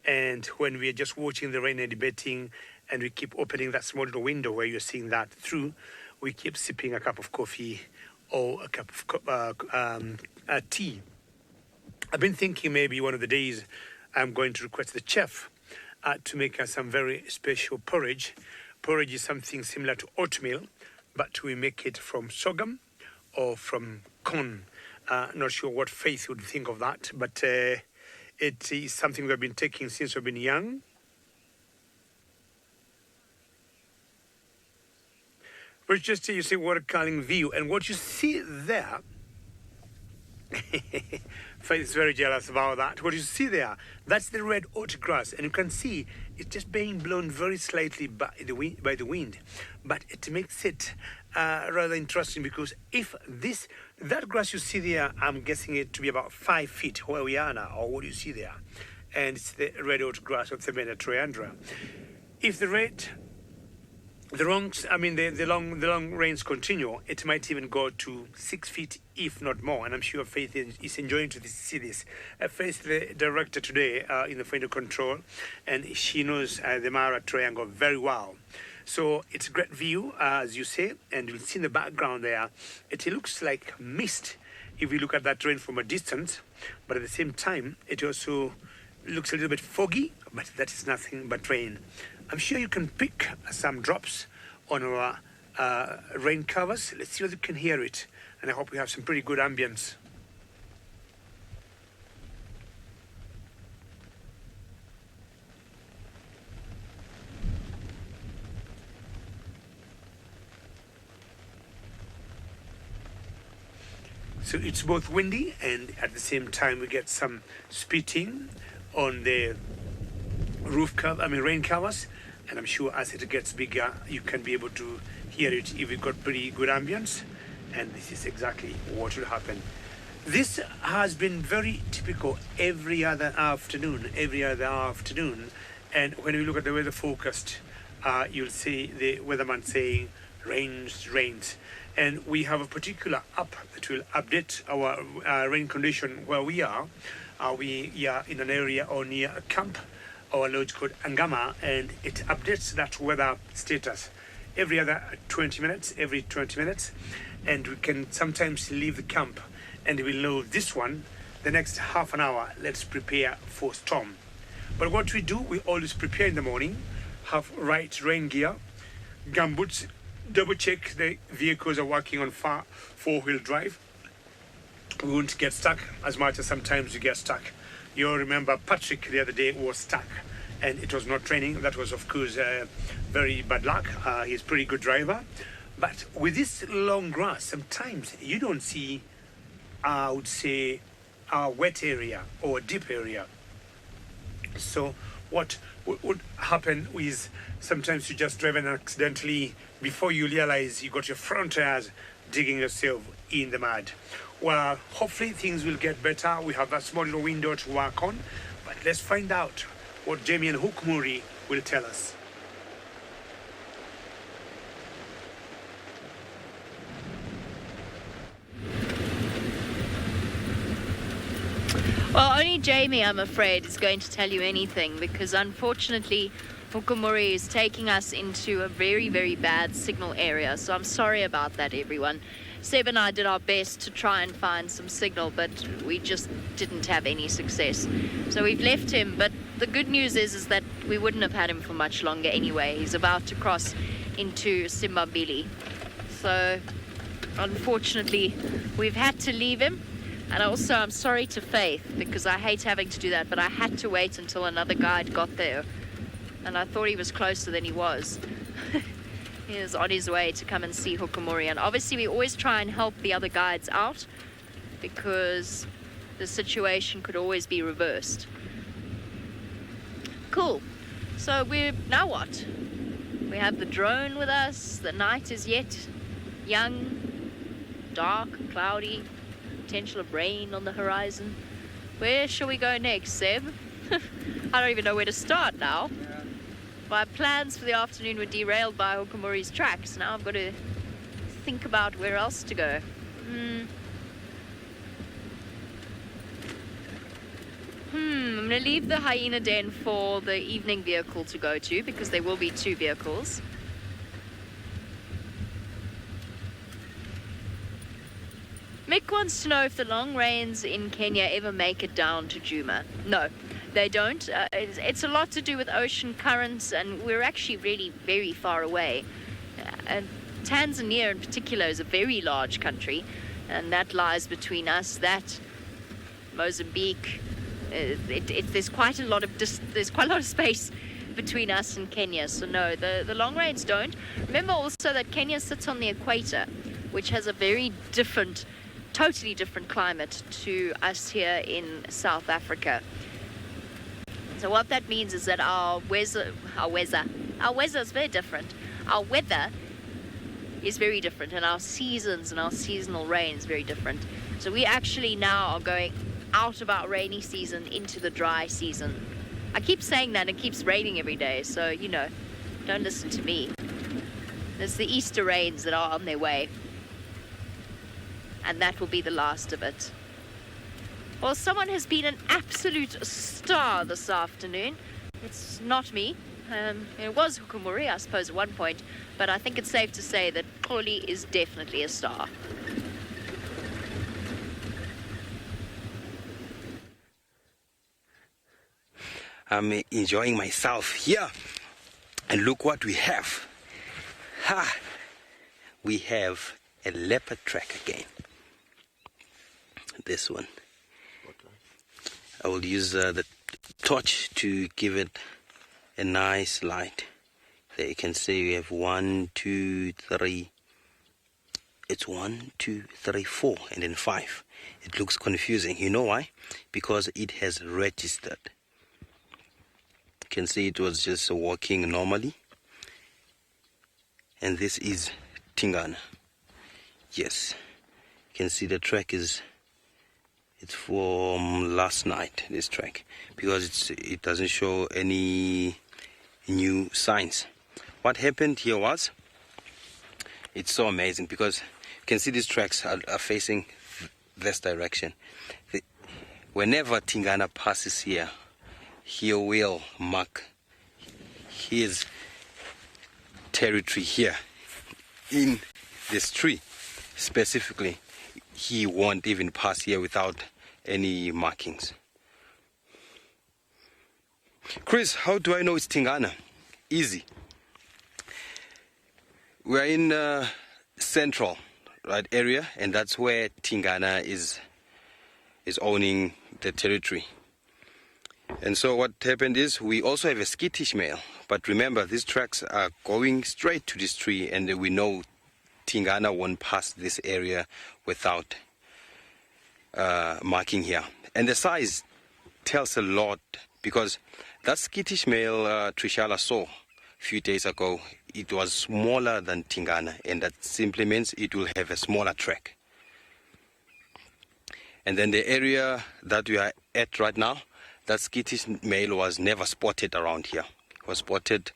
And when we're just watching the rain and debating, and we keep opening that small little window where you're seeing that through, we keep sipping a cup of coffee or a cup of tea. I've been thinking maybe one of the days I'm going to request the chef to make us some very special porridge. Porridge is something similar to oatmeal, but we make it from sorghum or from corn. Not sure what Faith would think of that, but it is something we've been taking since we've been young. But just you see watercolor view, and what you see there, Faith is very jealous about that. What you see there, that's the red oat grass, and you can see it's just being blown very slightly by the wind. But it makes it rather interesting because if that grass you see there, I'm guessing it to be about 5 feet where we are now, or what do you see there? And it's the red oat grass of the Triandra. If the long rains continue, it might even go to 6 feet, if not more. And I'm sure Faith is enjoying to see this. Faith, the director today in the final control, and she knows the Mara Triangle very well. So it's a great view, as you say, and you'll see in the background there, it looks like mist if you look at that rain from a distance. But at the same time, it also looks a little bit foggy, but that is nothing but rain. I'm sure you can pick some drops on our rain covers. Let's see whether you can hear it. And I hope we have some pretty good ambience. So it's both windy and at the same time we get some spitting on the rain covers, and I'm sure as it gets bigger you can be able to hear it if you've got pretty good ambience, and this is exactly what will happen. This has been very typical every other afternoon, and when we look at the weather forecast, you'll see the weatherman saying rains, and we have a particular app that will update our rain condition where we are. We are in an area or near a camp or a lodge called Angama, and it updates that weather status every 20 minutes, and we can sometimes leave the camp and we'll know this one, the next half an hour, let's prepare for storm. But what we do, we always prepare in the morning, have right rain gear, gumboots, double check the vehicles are working on four-wheel drive. We won't get stuck as much as sometimes you get stuck. You'll remember Patrick the other day was stuck and it was not raining. That was, of course, very bad luck. He's a pretty good driver. But with this long grass, sometimes you don't see, I would say, a wet area or a deep area. So what would happen is sometimes you just drive and accidentally, before you realize you got your front tires digging yourself in the mud. Well, hopefully things will get better. We have a small little window to work on, but let's find out what Jamie and Hukumuri will tell us. Well, only Jamie, I'm afraid, is going to tell you anything because unfortunately Hukumuri is taking us into a very, very bad signal area. So I'm sorry about that, everyone. Seb and I did our best to try and find some signal, but we just didn't have any success. So we've left him, but the good news is that we wouldn't have had him for much longer anyway. He's about to cross into Simbambili. So unfortunately, we've had to leave him. And also, I'm sorry to Faith, because I hate having to do that, but I had to wait until another guide got there. And I thought he was closer than he was. He is on his way to come and see Hukumuri. And obviously, we always try and help the other guides out, because the situation could always be reversed. Cool. So now what? We have the drone with us. The night is yet young, dark, cloudy. Potential of rain on the horizon. Where shall we go next, Seb? I don't even know where to start now. Yeah. My plans for the afternoon were derailed by Hukumuri's tracks. Now I've got to think about where else to go. I'm going to leave the Hyena Den for the evening vehicle to go to, because there will be 2 vehicles. Mick wants to know if the long rains in Kenya ever make it down to Juma. No, they don't. It's a lot to do with ocean currents, and we're actually really very far away. And Tanzania in particular is a very large country, and that lies between us, that Mozambique. There's quite a lot of space between us and Kenya. So no, the long rains don't. Remember also that Kenya sits on the equator, which has a very totally different climate to us here in South Africa. So what that means is that our weather is very different. Our weather is very different, and our seasons and our seasonal rain is very different. So we actually now are going out of our rainy season into the dry season. I keep saying that, it keeps raining every day, so don't listen to me. There's the Easter rains that are on their way. And that will be the last of it. Well, someone has been an absolute star this afternoon. It's not me. It was Hukumuri, I suppose, at one point. But I think it's safe to say that Kori is definitely a star. I'm enjoying myself here. And look what we have. We have a leopard track again. This one. I will use the torch to give it a nice light. There you can see we have 1, 2, 3. It's 1, 2, 3, 4, and then 5. It looks confusing. You know why? Because it has registered. You can see it was just walking normally. And this is Tingana. Yes. You can see the track it's from last night, this track, because it doesn't show any new signs. What happened here was, it's so amazing because you can see these tracks are facing this direction. Whenever Tingana passes here, he will mark his territory here in this tree specifically, he won't even pass here without any markings. Chris, how do I know it's Tingana? Easy. We're in central, right, area, and that's where Tingana is owning the territory. And so what happened is we also have a skittish male, but remember these tracks are going straight to this tree, and we know Tingana won't pass this area without marking here. And the size tells a lot, because that skittish male Trishala saw a few days ago, it was smaller than Tingana, and that simply means it will have a smaller track. And then the area that we are at right now, that skittish male was never spotted around here. It was spotted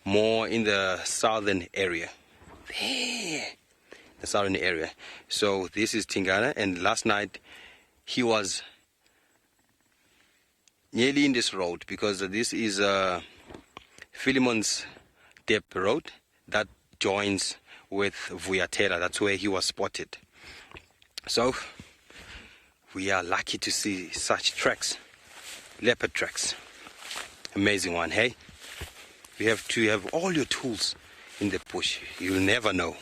more in the southern area. There, the southern area. So this is Tingana, and last night he was nearly in this road, because this is Philemon's Dep Road that joins with Vuyatela. That's where he was spotted. So we are lucky to see such tracks, leopard tracks. Amazing one, hey? You have to have all your tools in the bush. You'll never know.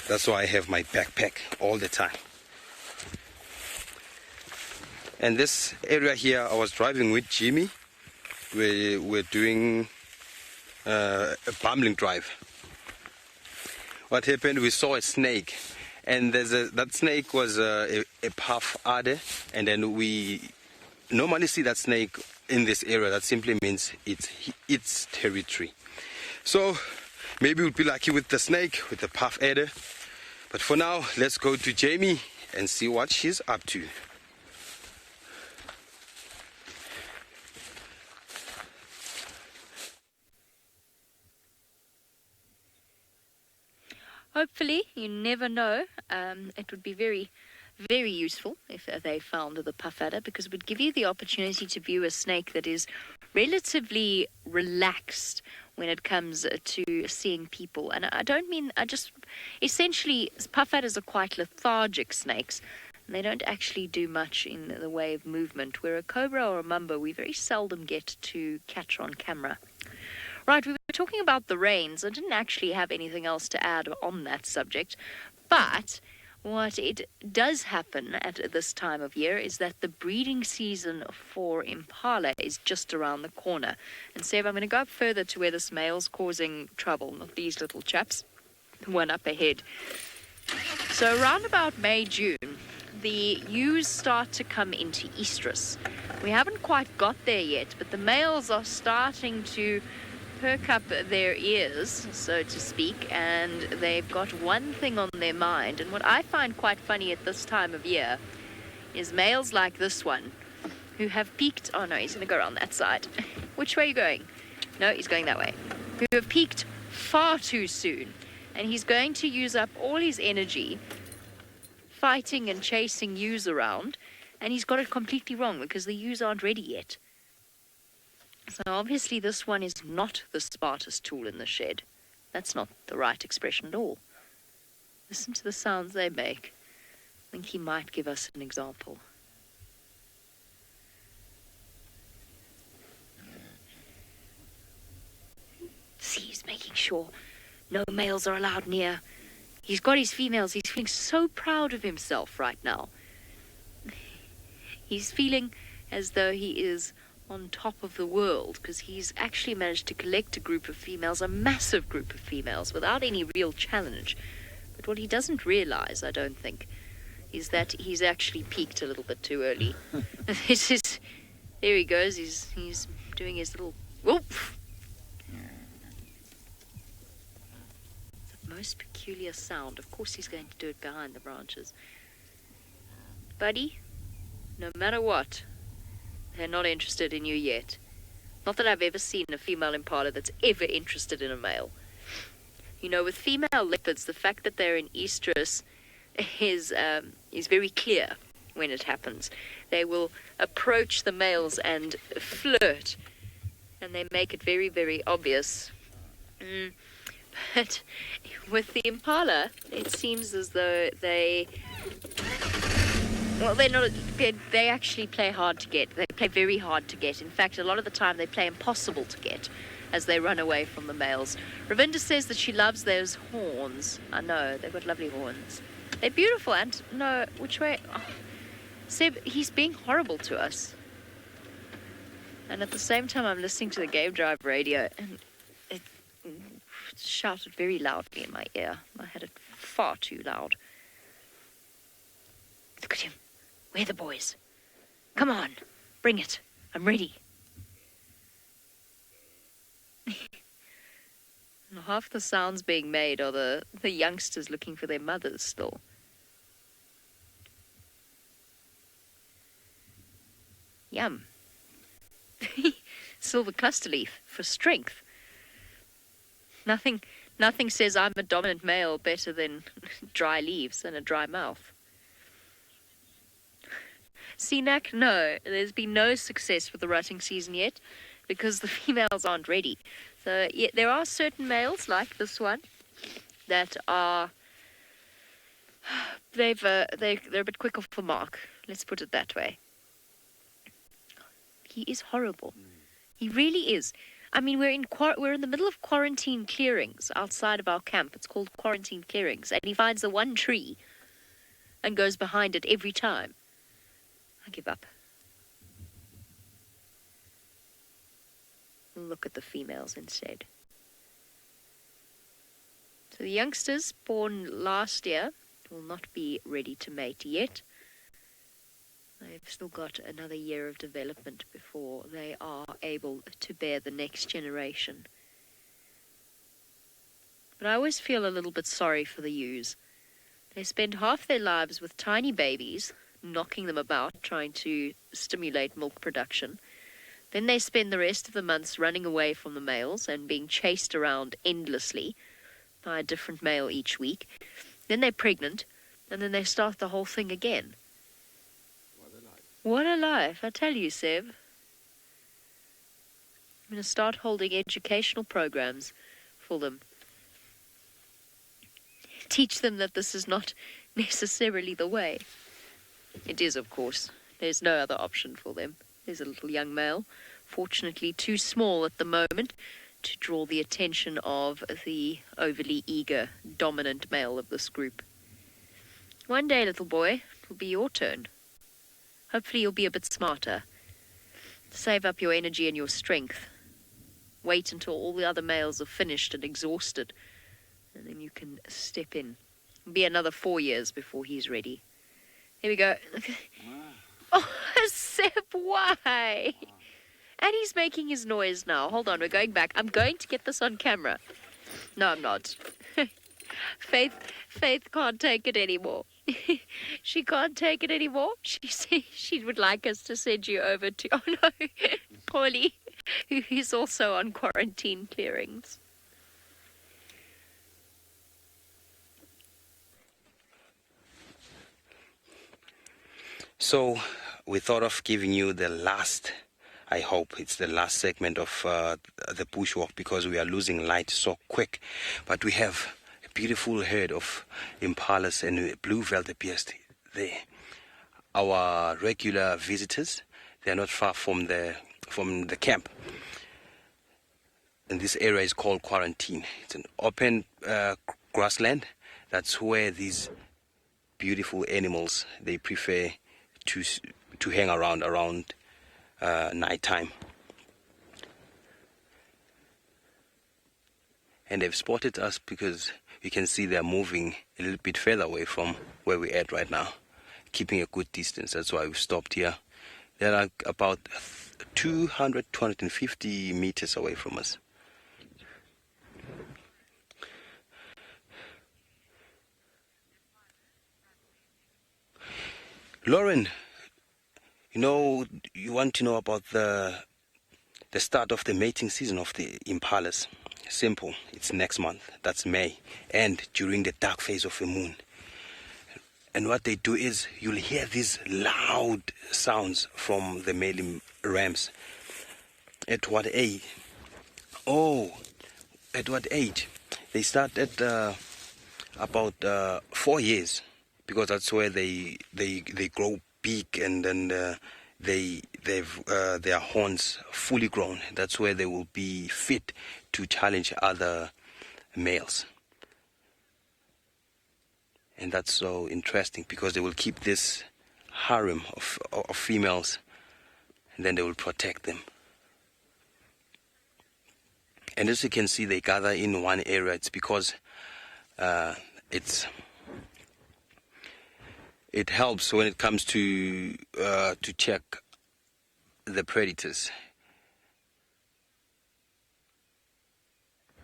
That's why I have my backpack all the time. And this area here, I was driving with Jimmy. We're doing a bumbling drive. What happened? We saw a snake, and that snake was a puff adder, and then we normally see that snake in this area. That simply means it's its territory. So maybe we'll be lucky with the snake, with the puff adder. But for now, let's go to Jamie and see what she's up to. Hopefully, you never know. It would be very, very useful if they found the puff adder, because it would give you the opportunity to view a snake that is relatively relaxed when it comes to seeing people. And essentially, puff adders are quite lethargic snakes. And they don't actually do much in the way of movement, where a cobra or a mamba we very seldom get to catch on camera. Right, we were talking about the rains. I didn't actually have anything else to add on that subject, but what it does happen at this time of year is that the breeding season for impala is just around the corner. And Seb, I'm going to go up further to where this male's causing trouble, not these little chaps, the one up ahead. So around about May, June, the ewes start to come into estrus. We haven't quite got there yet, but the males are starting to perk up their ears, so to speak, and they've got one thing on their mind. And what I find quite funny at this time of year is males like this one who have peaked. Oh no, he's going to go around that side. Which way are you going? No, he's going that way. Who have peaked far too soon, and he's going to use up all his energy fighting and chasing ewes around, and he's got it completely wrong because the ewes aren't ready yet. So obviously this one is not the smartest tool in the shed. That's not the right expression at all. Listen to the sounds they make. I think he might give us an example. See, he's making sure no males are allowed near. He's got his females. He's feeling so proud of himself right now. He's feeling as though he is on top of the world, because he's actually managed to collect a group of females, a massive group of females, without any real challenge. But what he doesn't realize, I don't think, is that he's actually peaked a little bit too early. There he goes. He's doing his little whoop. It's the most peculiar sound. Of course he's going to do it behind the branches. Buddy, no matter what, they're not interested in you yet. Not that I've ever seen a female impala that's ever interested in a male. You know, with female leopards, the fact that they're in estrus is very clear when it happens. They will approach the males and flirt, and they make it very, very obvious. But with the impala, it seems as though they... Well, they're not... They actually play hard to get. They play very hard to get. In fact, a lot of the time they play impossible to get as they run away from the males. Ravinda says that she loves those horns. I know, they've got lovely horns. They're beautiful, and... No, which way? Oh, Seb, he's being horrible to us. And at the same time, I'm listening to the Game Drive radio, and it shouted very loudly in my ear. I had it far too loud. Look at him. Where are the boys? Come on, bring it. I'm ready. And half the sounds being made are the youngsters looking for their mothers still. Yum. Silver cluster leaf for strength. Nothing says I'm a dominant male better than dry leaves and a dry mouth. CNAC, no, there's been no success with the rutting season yet because the females aren't ready. So yeah, there are certain males like this one that are they're a bit quick off the mark. Let's put it that way. He is horrible. He really is. I mean, we're in the middle of quarantine clearings outside of our camp. It's called quarantine clearings, and he finds the one tree and goes behind it every time. I give up. Look at the females instead. So the youngsters born last year will not be ready to mate yet. They've still got another year of development before they are able to bear the next generation. But I always feel a little bit sorry for the ewes. They spend half their lives with tiny babies, knocking them about, trying to stimulate milk production. Then they spend the rest of the months running away from the males and being chased around endlessly by a different male each week. Then they're pregnant, and then they start the whole thing again. What a life, I tell you, Seb. I'm going to start holding educational programs for them. Teach them that this is not necessarily the way. It is, of course. There's no other option for them. There's a little young male, fortunately too small at the moment to draw the attention of the overly eager, dominant male of this group. One day, little boy, it'll be your turn. Hopefully you'll be a bit smarter. Save up your energy and your strength. Wait until all the other males are finished and exhausted, and then you can step in. It'll be another 4 years before he's ready. Here we go. Oh, Seb, why? And he's making his noise now. Hold on, we're going back. I'm going to get this on camera. No, I'm not. Faith can't take it anymore. She can't take it anymore. She said she would like us to send you over to... Oh, no. Kori, who is also on quarantine clearings. So we thought of giving you the last, I hope it's the last segment of the bushwalk because we are losing light so quick. But we have a beautiful herd of impalas and blue wildebeest there. Our regular visitors, they are not far from the camp. And this area is called Quarantine. It's an open grassland. That's where these beautiful animals, they prefer to hang around nighttime. And they've spotted us because you can see they're moving a little bit further away from where we're at right now, keeping a good distance. That's why we've stopped here. They're like about 250 meters away from us. Lauren, you want to know about the start of the mating season of the impalas. Simple. It's next month. That's May. And during the dark phase of the moon. And what they do is you'll hear these loud sounds from the male rams. At what age? They start at about 4 years, because that's where they grow big, and then they've their horns fully grown. That's where they will be fit to challenge other males. And that's so interesting, because they will keep this harem of females, and then they will protect them. And as you can see, they gather in one area. It's because it helps when it comes to check the predators.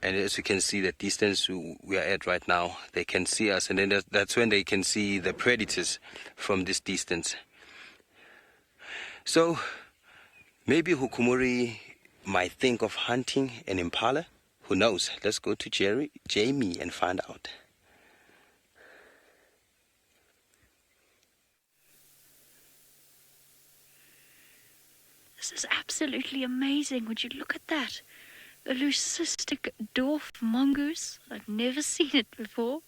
And as you can see, the distance we are at right now, they can see us, and then that's when they can see the predators from this distance. So maybe Hukumuri might think of hunting an impala. Who knows? Let's go to Jamie and find out. This is absolutely amazing. Would you look at that? A Leucistic Dorf mongoose. I've never seen it before.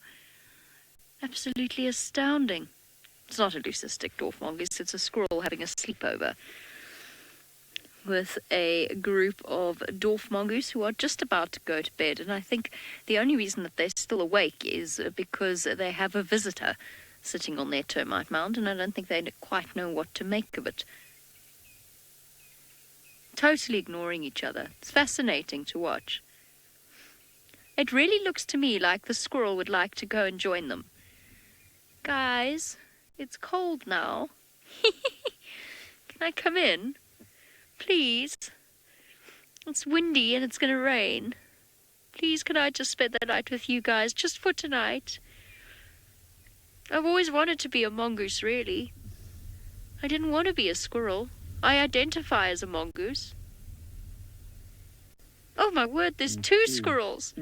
Absolutely astounding. It's not a Leucistic Dorf mongoose, it's a squirrel having a sleepover with a group of Dorf mongoose who are just about to go to bed. And I think the only reason that they're still awake is because they have a visitor sitting on their termite mound, and I don't think they quite know what to make of it. Totally ignoring each other. It's fascinating to watch. It really looks to me like the squirrel would like to go and join them. Guys, it's cold now. Can I come in? Please? It's windy and it's going to rain. Please, can I just spend the night with you guys, just for tonight? I've always wanted to be a mongoose, really. I didn't want to be a squirrel. I identify as a mongoose. Oh my word, there's two squirrels.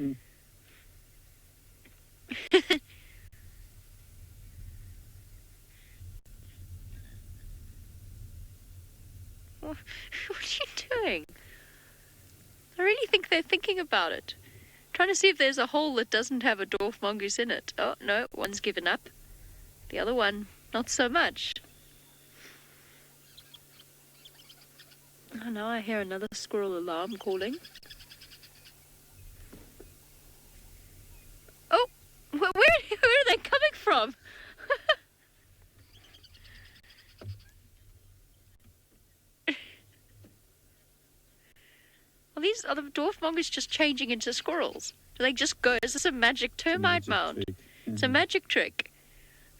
What are you doing? I really think they're thinking about it. Trying to see if there's a hole that doesn't have a dwarf mongoose in it. Oh, no, one's given up. The other one, not so much. Oh, now I hear another squirrel alarm calling. Oh, where are they coming from? Are the dwarf mongoose just changing into squirrels? Do they just go? Is this a magic termite mound? It's a magic trick.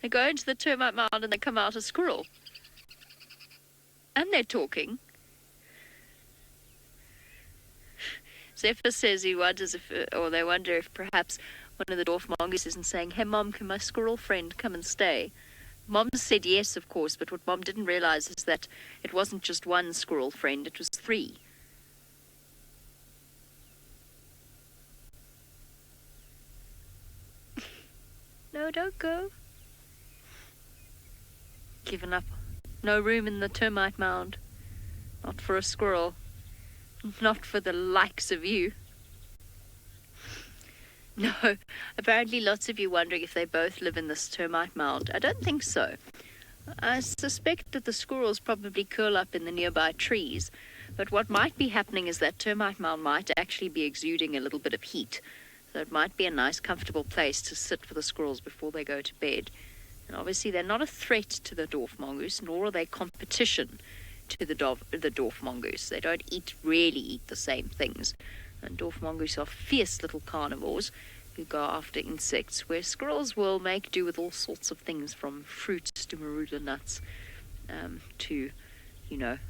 They go into the termite mound and they come out a squirrel. And they're talking. Zephyr says he wonders they wonder if perhaps one of the dwarf mongoose isn't saying, "Hey Mom, can my squirrel friend come and stay?" Mom said yes, of course, but what Mom didn't realize is that it wasn't just one squirrel friend, it was 3. No, don't go. Given up. No room in the termite mound. Not for a squirrel. Not for the likes of you. No, apparently lots of you wondering if they both live in this termite mound. I don't think so. I suspect that the squirrels probably curl up in the nearby trees, but what might be happening is that termite mound might actually be exuding a little bit of heat. So it might be a nice, comfortable place to sit for the squirrels before they go to bed. And obviously they're not a threat to the dwarf mongoose, nor are they competition to the dwarf mongoose. They don't really eat the same things. And dwarf mongoose are fierce little carnivores who go after insects, where squirrels will make do with all sorts of things, from fruits to marula nuts to,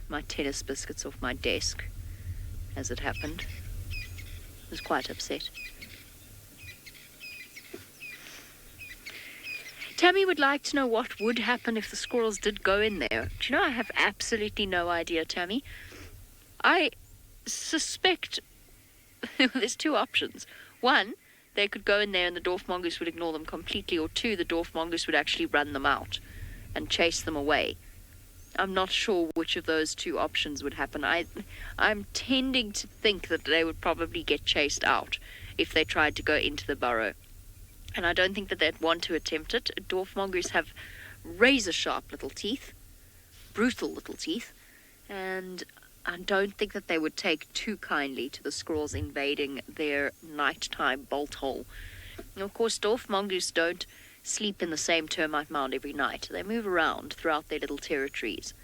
my tennis biscuits off my desk, as it happened. I was quite upset. Tammy would like to know what would happen if the squirrels did go in there. Do you know, I have absolutely no idea, Tammy. I suspect there's 2 options. 1, they could go in there and the dwarf mongoose would ignore them completely, or 2, the dwarf mongoose would actually run them out and chase them away. I'm not sure which of those 2 options would happen. I'm tending to think that they would probably get chased out if they tried to go into the burrow. And I don't think that they'd want to attempt it. Dwarf mongoose have razor-sharp little teeth, brutal little teeth, and I don't think that they would take too kindly to the squirrels invading their nighttime bolt hole. And of course, dwarf mongoose don't sleep in the same termite mound every night. They move around throughout their little territories.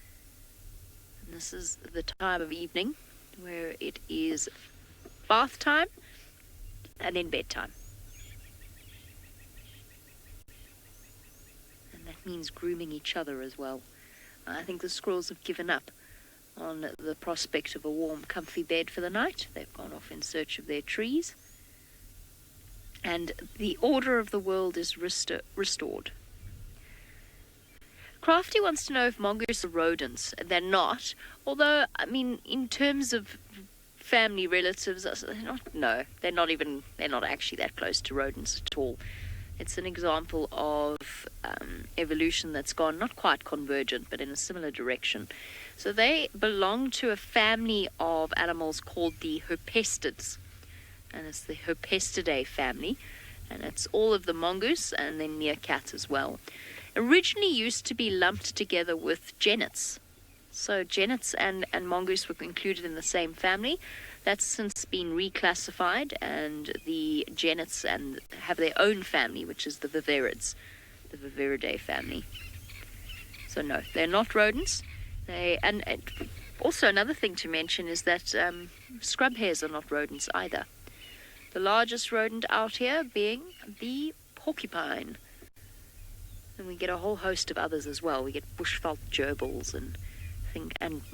And this is the time of evening where it is bath time and then bedtime. And that means grooming each other as well. I think the squirrels have given up on the prospect of a warm, comfy bed for the night. They've gone off in search of their trees. And the order of the world is restored. Crafty wants to know if mongoose are rodents. They're not. Although, I mean, in terms of family relatives, they're not actually that close to rodents at all. It's an example of evolution that's gone not quite convergent, but in a similar direction. So they belong to a family of animals called the Herpestids. And it's the Herpestidae family. And it's all of the mongoose and then meerkat as well. Originally used to be lumped together with genets. So genets and mongoose were included in the same family. That's since been reclassified, and the genets and have their own family, which is the Viverids, the Viveridae family. So no, they're not rodents. And also another thing to mention is that scrub hares are not rodents either. The largest rodent out here being the porcupine. And we get a whole host of others as well. We get bushveld gerbils and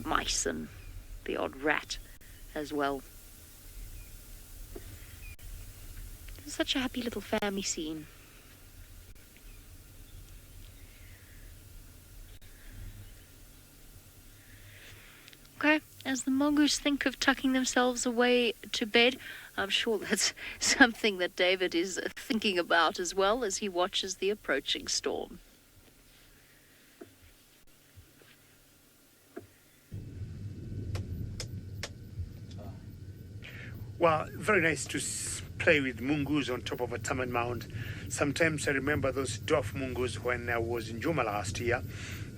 mice and the odd rat as well. It's such a happy little family scene. Okay, as the mongoose think of tucking themselves away to bed, I'm sure that's something that David is thinking about as well as he watches the approaching storm. Well, very nice to play with mongoose on top of a termite mound. Sometimes I remember those dwarf mongoose when I was in Juma last year.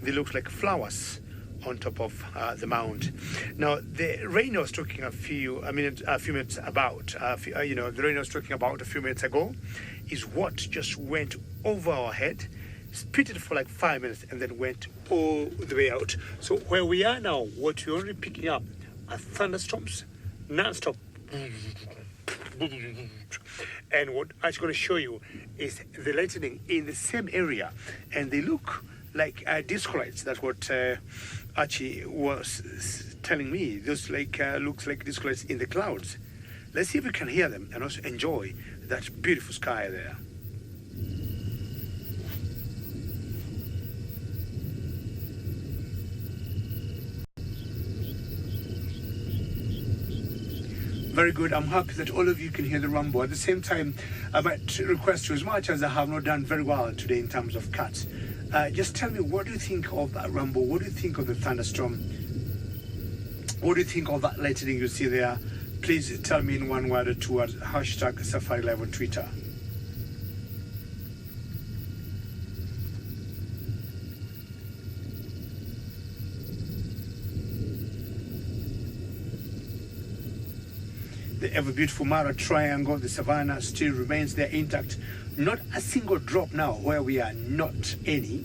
They looked like flowers on top of the mound. Now, the rain I was talking a few minutes about, the rain I was talking about a few minutes ago is what just went over our head, spitted for like 5 minutes, and then went all the way out. So where we are now, what we're only picking up are thunderstorms, non-stop. And what I'm going to show you is the lightning in the same area, and they look like disco lights. That's what Archie was telling me. Those looks like disco lights in the clouds. Let's see if we can hear them and also enjoy that beautiful sky there. Very good. I'm happy that all of you can hear the rumble. At the same time, I might request you, as much as I have not done very well today in terms of cuts, just tell me, what do you think of that rumble? What do you think of the thunderstorm? What do you think of that lightning you see there? Please tell me in one word or two at hashtag Safari Live on Twitter. The ever beautiful Mara Triangle, the savannah still remains there intact. Not a single drop now where we are, not any,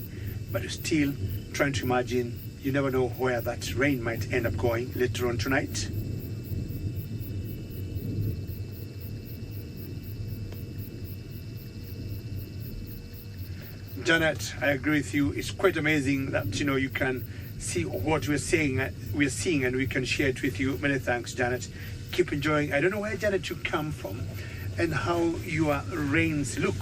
but still trying to imagine. You never know where that rain might end up going later on tonight. Janet, I agree with you. It's quite amazing that you can see what we're seeing, and we can share it with you. Many thanks, Janet. Keep enjoying. I don't know where, Janet, you come from and how your rains look.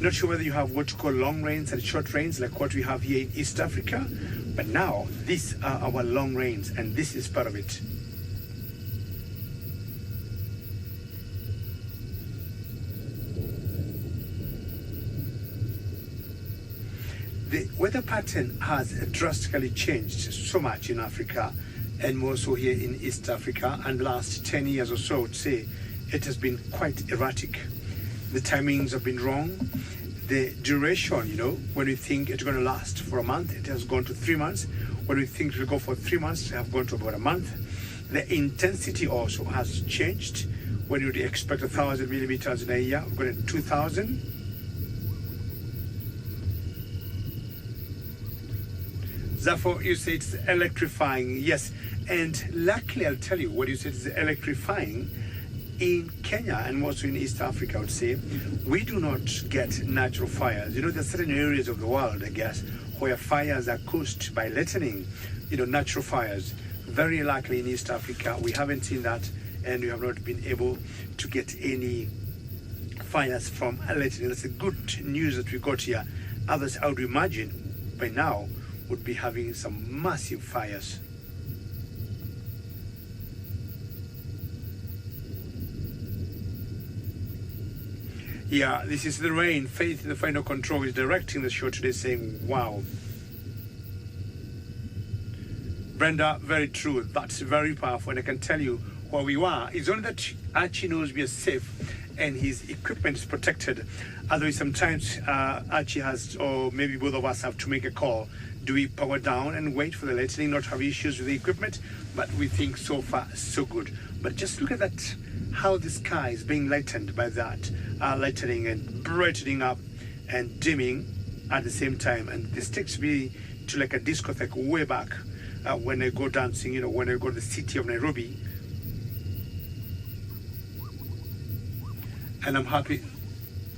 Not sure whether you have what you call long rains and short rains like what we have here in East Africa, but now these are our long rains, and this is part of it. The weather pattern has drastically changed so much in Africa, and more so here in East Africa, and the last 10 years or so, I would say it has been quite erratic. The timings have been wrong. The duration, when we think it's going to last for a month, it has gone to 3 months. When we think it will go for 3 months, it have gone to about a month. The intensity also has changed. When you would expect 1,000 millimeters in a year, we're going to 2,000. Therefore, you say it's electrifying. Yes, and luckily I'll tell you what you said is electrifying. In Kenya and also in East Africa, I would say, we do not get natural fires. There are certain areas of the world, I guess, where fires are caused by lightning, natural fires. Very likely in East Africa, we haven't seen that, and we have not been able to get any fires from lightning. That's the good news that we got here. Others, I would imagine, by now, would be having some massive fires. Yeah, this is the rain. Faith in the Final Control is directing the show today, saying, wow. Brenda, very true. That's very powerful. And I can tell you where we are. It's only that Archie knows we are safe and his equipment is protected. Otherwise, sometimes Archie has, or maybe both of us have to make a call. Do we power down and wait for the lightning, not have issues with the equipment? But we think so far, so good. But just look at that, how the sky is being lightened by that lightening and brightening up and dimming at the same time. And this takes me to like a discotheque way back when I go dancing, when I go to the city of Nairobi. And I'm happy.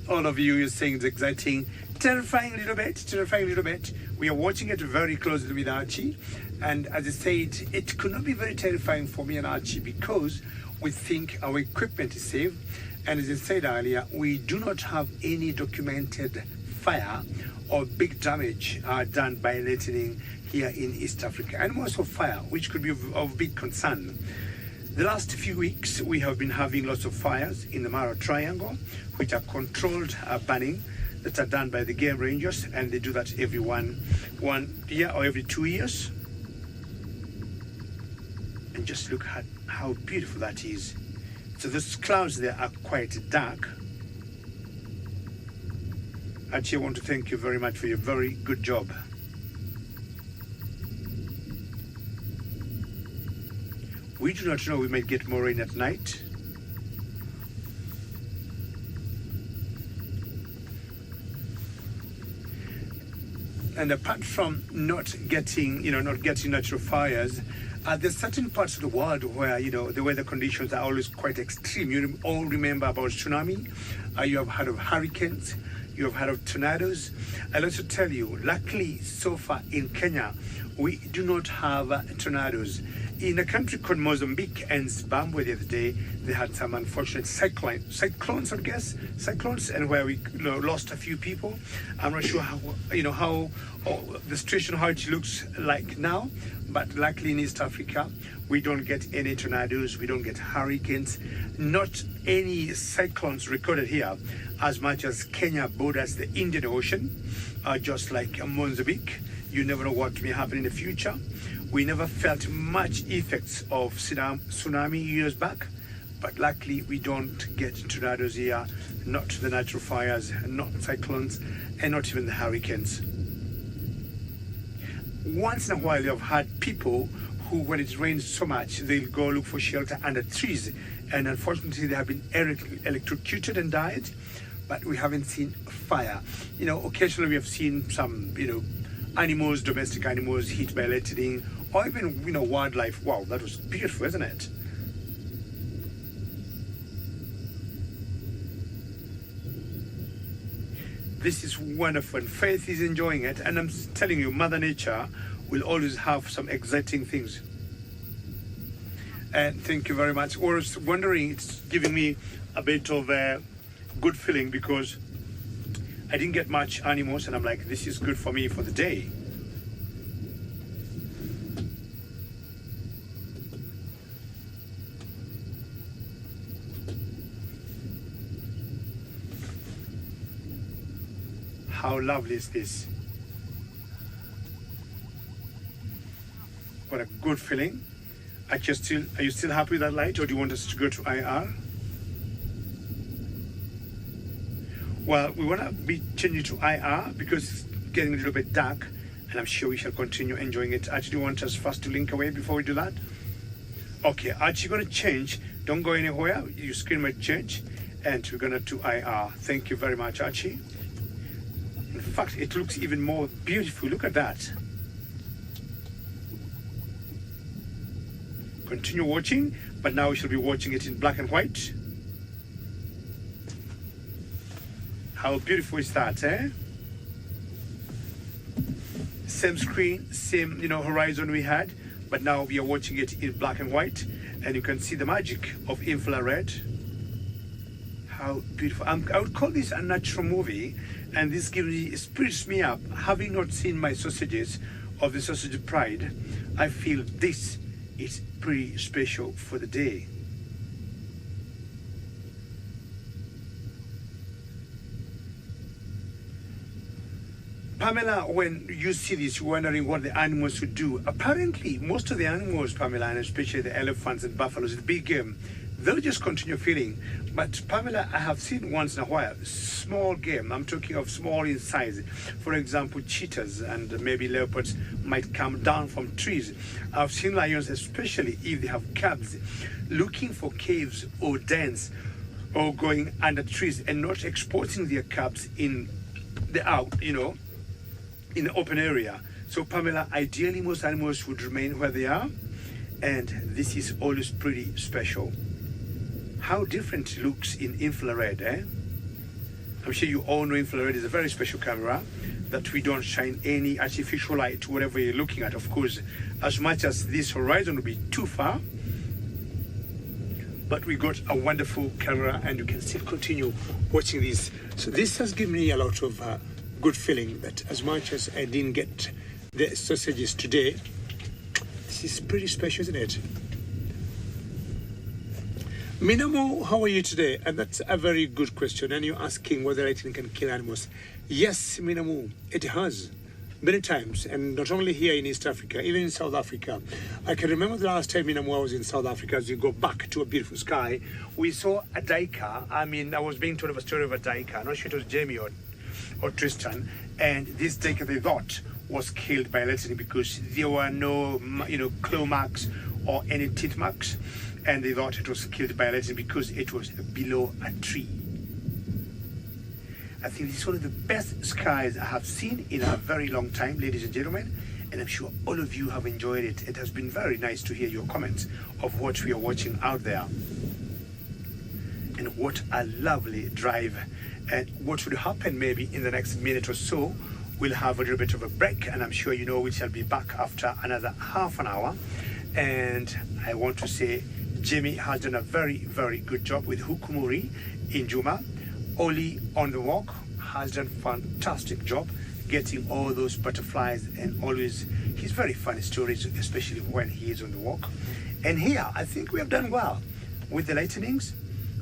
All of you are saying it's exciting, terrifying a little bit. We are watching it very closely with Archie. And as I said, it could not be very terrifying for me and Archie because we think our equipment is safe. And as I said earlier, we do not have any documented fire or big damage done by lightning here in East Africa. And also fire, which could be of big concern. The last few weeks, we have been having lots of fires in the Mara Triangle, which are controlled burning that are done by the game rangers, and they do that every one year or every 2 years. And just look at how beautiful that is. So those clouds there are quite dark. Actually, I want to thank you very much for your very good job. We do not know, we might get more rain at night. And apart from not getting natural fires, there's certain parts of the world where, the weather conditions are always quite extreme. You all remember about tsunami. You have heard of hurricanes. You have heard of tornadoes. I'll also tell you, luckily, so far in Kenya, we do not have tornadoes. In a country called Mozambique and Zimbabwe the other day, they had some unfortunate cyclones, I guess, and where we lost a few people. I'm not sure how the situation, how it looks like now, but luckily in East Africa, we don't get any tornadoes, we don't get hurricanes, not any cyclones recorded here, as much as Kenya borders the Indian Ocean, just like Mozambique. You never know what may happen in the future. We never felt much effects of tsunami years back, but luckily we don't get tornadoes here, not the natural fires, not cyclones, and not even the hurricanes. Once in a while, you've had people who, when it rains so much, they'll go look for shelter under trees, and unfortunately they have been electrocuted and died, but we haven't seen fire. Occasionally we have seen some, animals, domestic animals hit by lightning, or even, wildlife. Wow, that was beautiful, isn't it? This is wonderful, and Faith is enjoying it, and I'm telling you, Mother Nature will always have some exciting things. And thank you very much. I was wondering, it's giving me a bit of a good feeling because I didn't get much animals, and I'm like, this is good for me for the day. How lovely is this? What a good feeling. Are you still happy with that light, or do you want us to go to IR? Well, we want to be changing to IR because it's getting a little bit dark, and I'm sure we shall continue enjoying it. Archie, do you want us first to link away before we do that? Okay, Archie, you're going to change. Don't go anywhere. Your screen might change, and we're going to do IR. Thank you very much, Archie. In fact, it looks even more beautiful. Look at that. Continue watching, but now we shall be watching it in black and white. How beautiful is that, eh? Same screen, same, horizon we had, but now we are watching it in black and white, and you can see the magic of infrared. How beautiful. I would call this a natural movie, and this spirits me up. Having not seen my sausages of the Sausage Pride, I feel this is pretty special for the day. Pamela, when you see this, you're wondering what the animals would do. Apparently, most of the animals, Pamela, and especially the elephants and buffaloes, the big game, they'll just continue feeding. But Pamela, I have seen once in a while, small game, I'm talking of small in size. For example, cheetahs and maybe leopards might come down from trees. I've seen lions, especially if they have cubs, looking for caves or dens or going under trees and not exporting their cubs in the in the open area. So Pamela, ideally most animals would remain where they are, and this is always pretty special. How different it looks in infrared, eh? I'm sure you all know infrared is a very special camera that we don't shine any artificial light to whatever you're looking at. Of course, as much as this horizon will be too far, but we got a wonderful camera and you can still continue watching this. So this has given me a lot of good feeling that as much as I didn't get the sausages today, this is pretty special, isn't it? Minamu, how are you today? And that's a very good question. And you're asking whether lightning can kill animals. Yes, Minamu, it has. Many times, and not only here in East Africa, even in South Africa. I can remember the last time Minamu was in South Africa, as we go back to a beautiful sky, we saw a duiker. I was being told of a story of a duiker. I'm not sure it was Jamie or Tristan, and this duiker they thought was killed by lightning because there were no, claw marks or any teeth marks, and they thought it was killed by lightning because it was below a tree. I think this is one of the best skies I have seen in a very long time, ladies and gentlemen, and I'm sure all of you have enjoyed it. It has been very nice to hear your comments of what we are watching out there. And what a lovely drive. And what would happen maybe in the next minute or so, we'll have a little bit of a break, and I'm sure you know we shall be back after another half an hour. And I want to say Jamie has done a very, very good job with Hukumuri in Juma. Oli on the walk has done fantastic job getting all those butterflies, and always his very funny stories, especially when he is on the walk. And here, I think we have done well with the lightnings,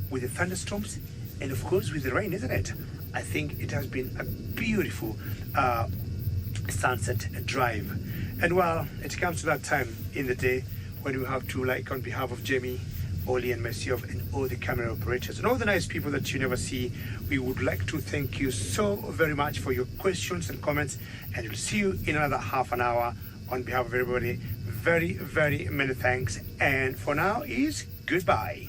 with the thunderstorms, and of course with the rain, isn't it? I think it has been a beautiful sunset drive. And well, it comes to that time in the day when we have to, like, on behalf of Jamie, Oli and myself and all the camera operators and all the nice people that you never see, we would like to thank you so very much for your questions and comments, and we'll see you in another half an hour. On behalf of everybody, very, very many thanks, and for now is goodbye.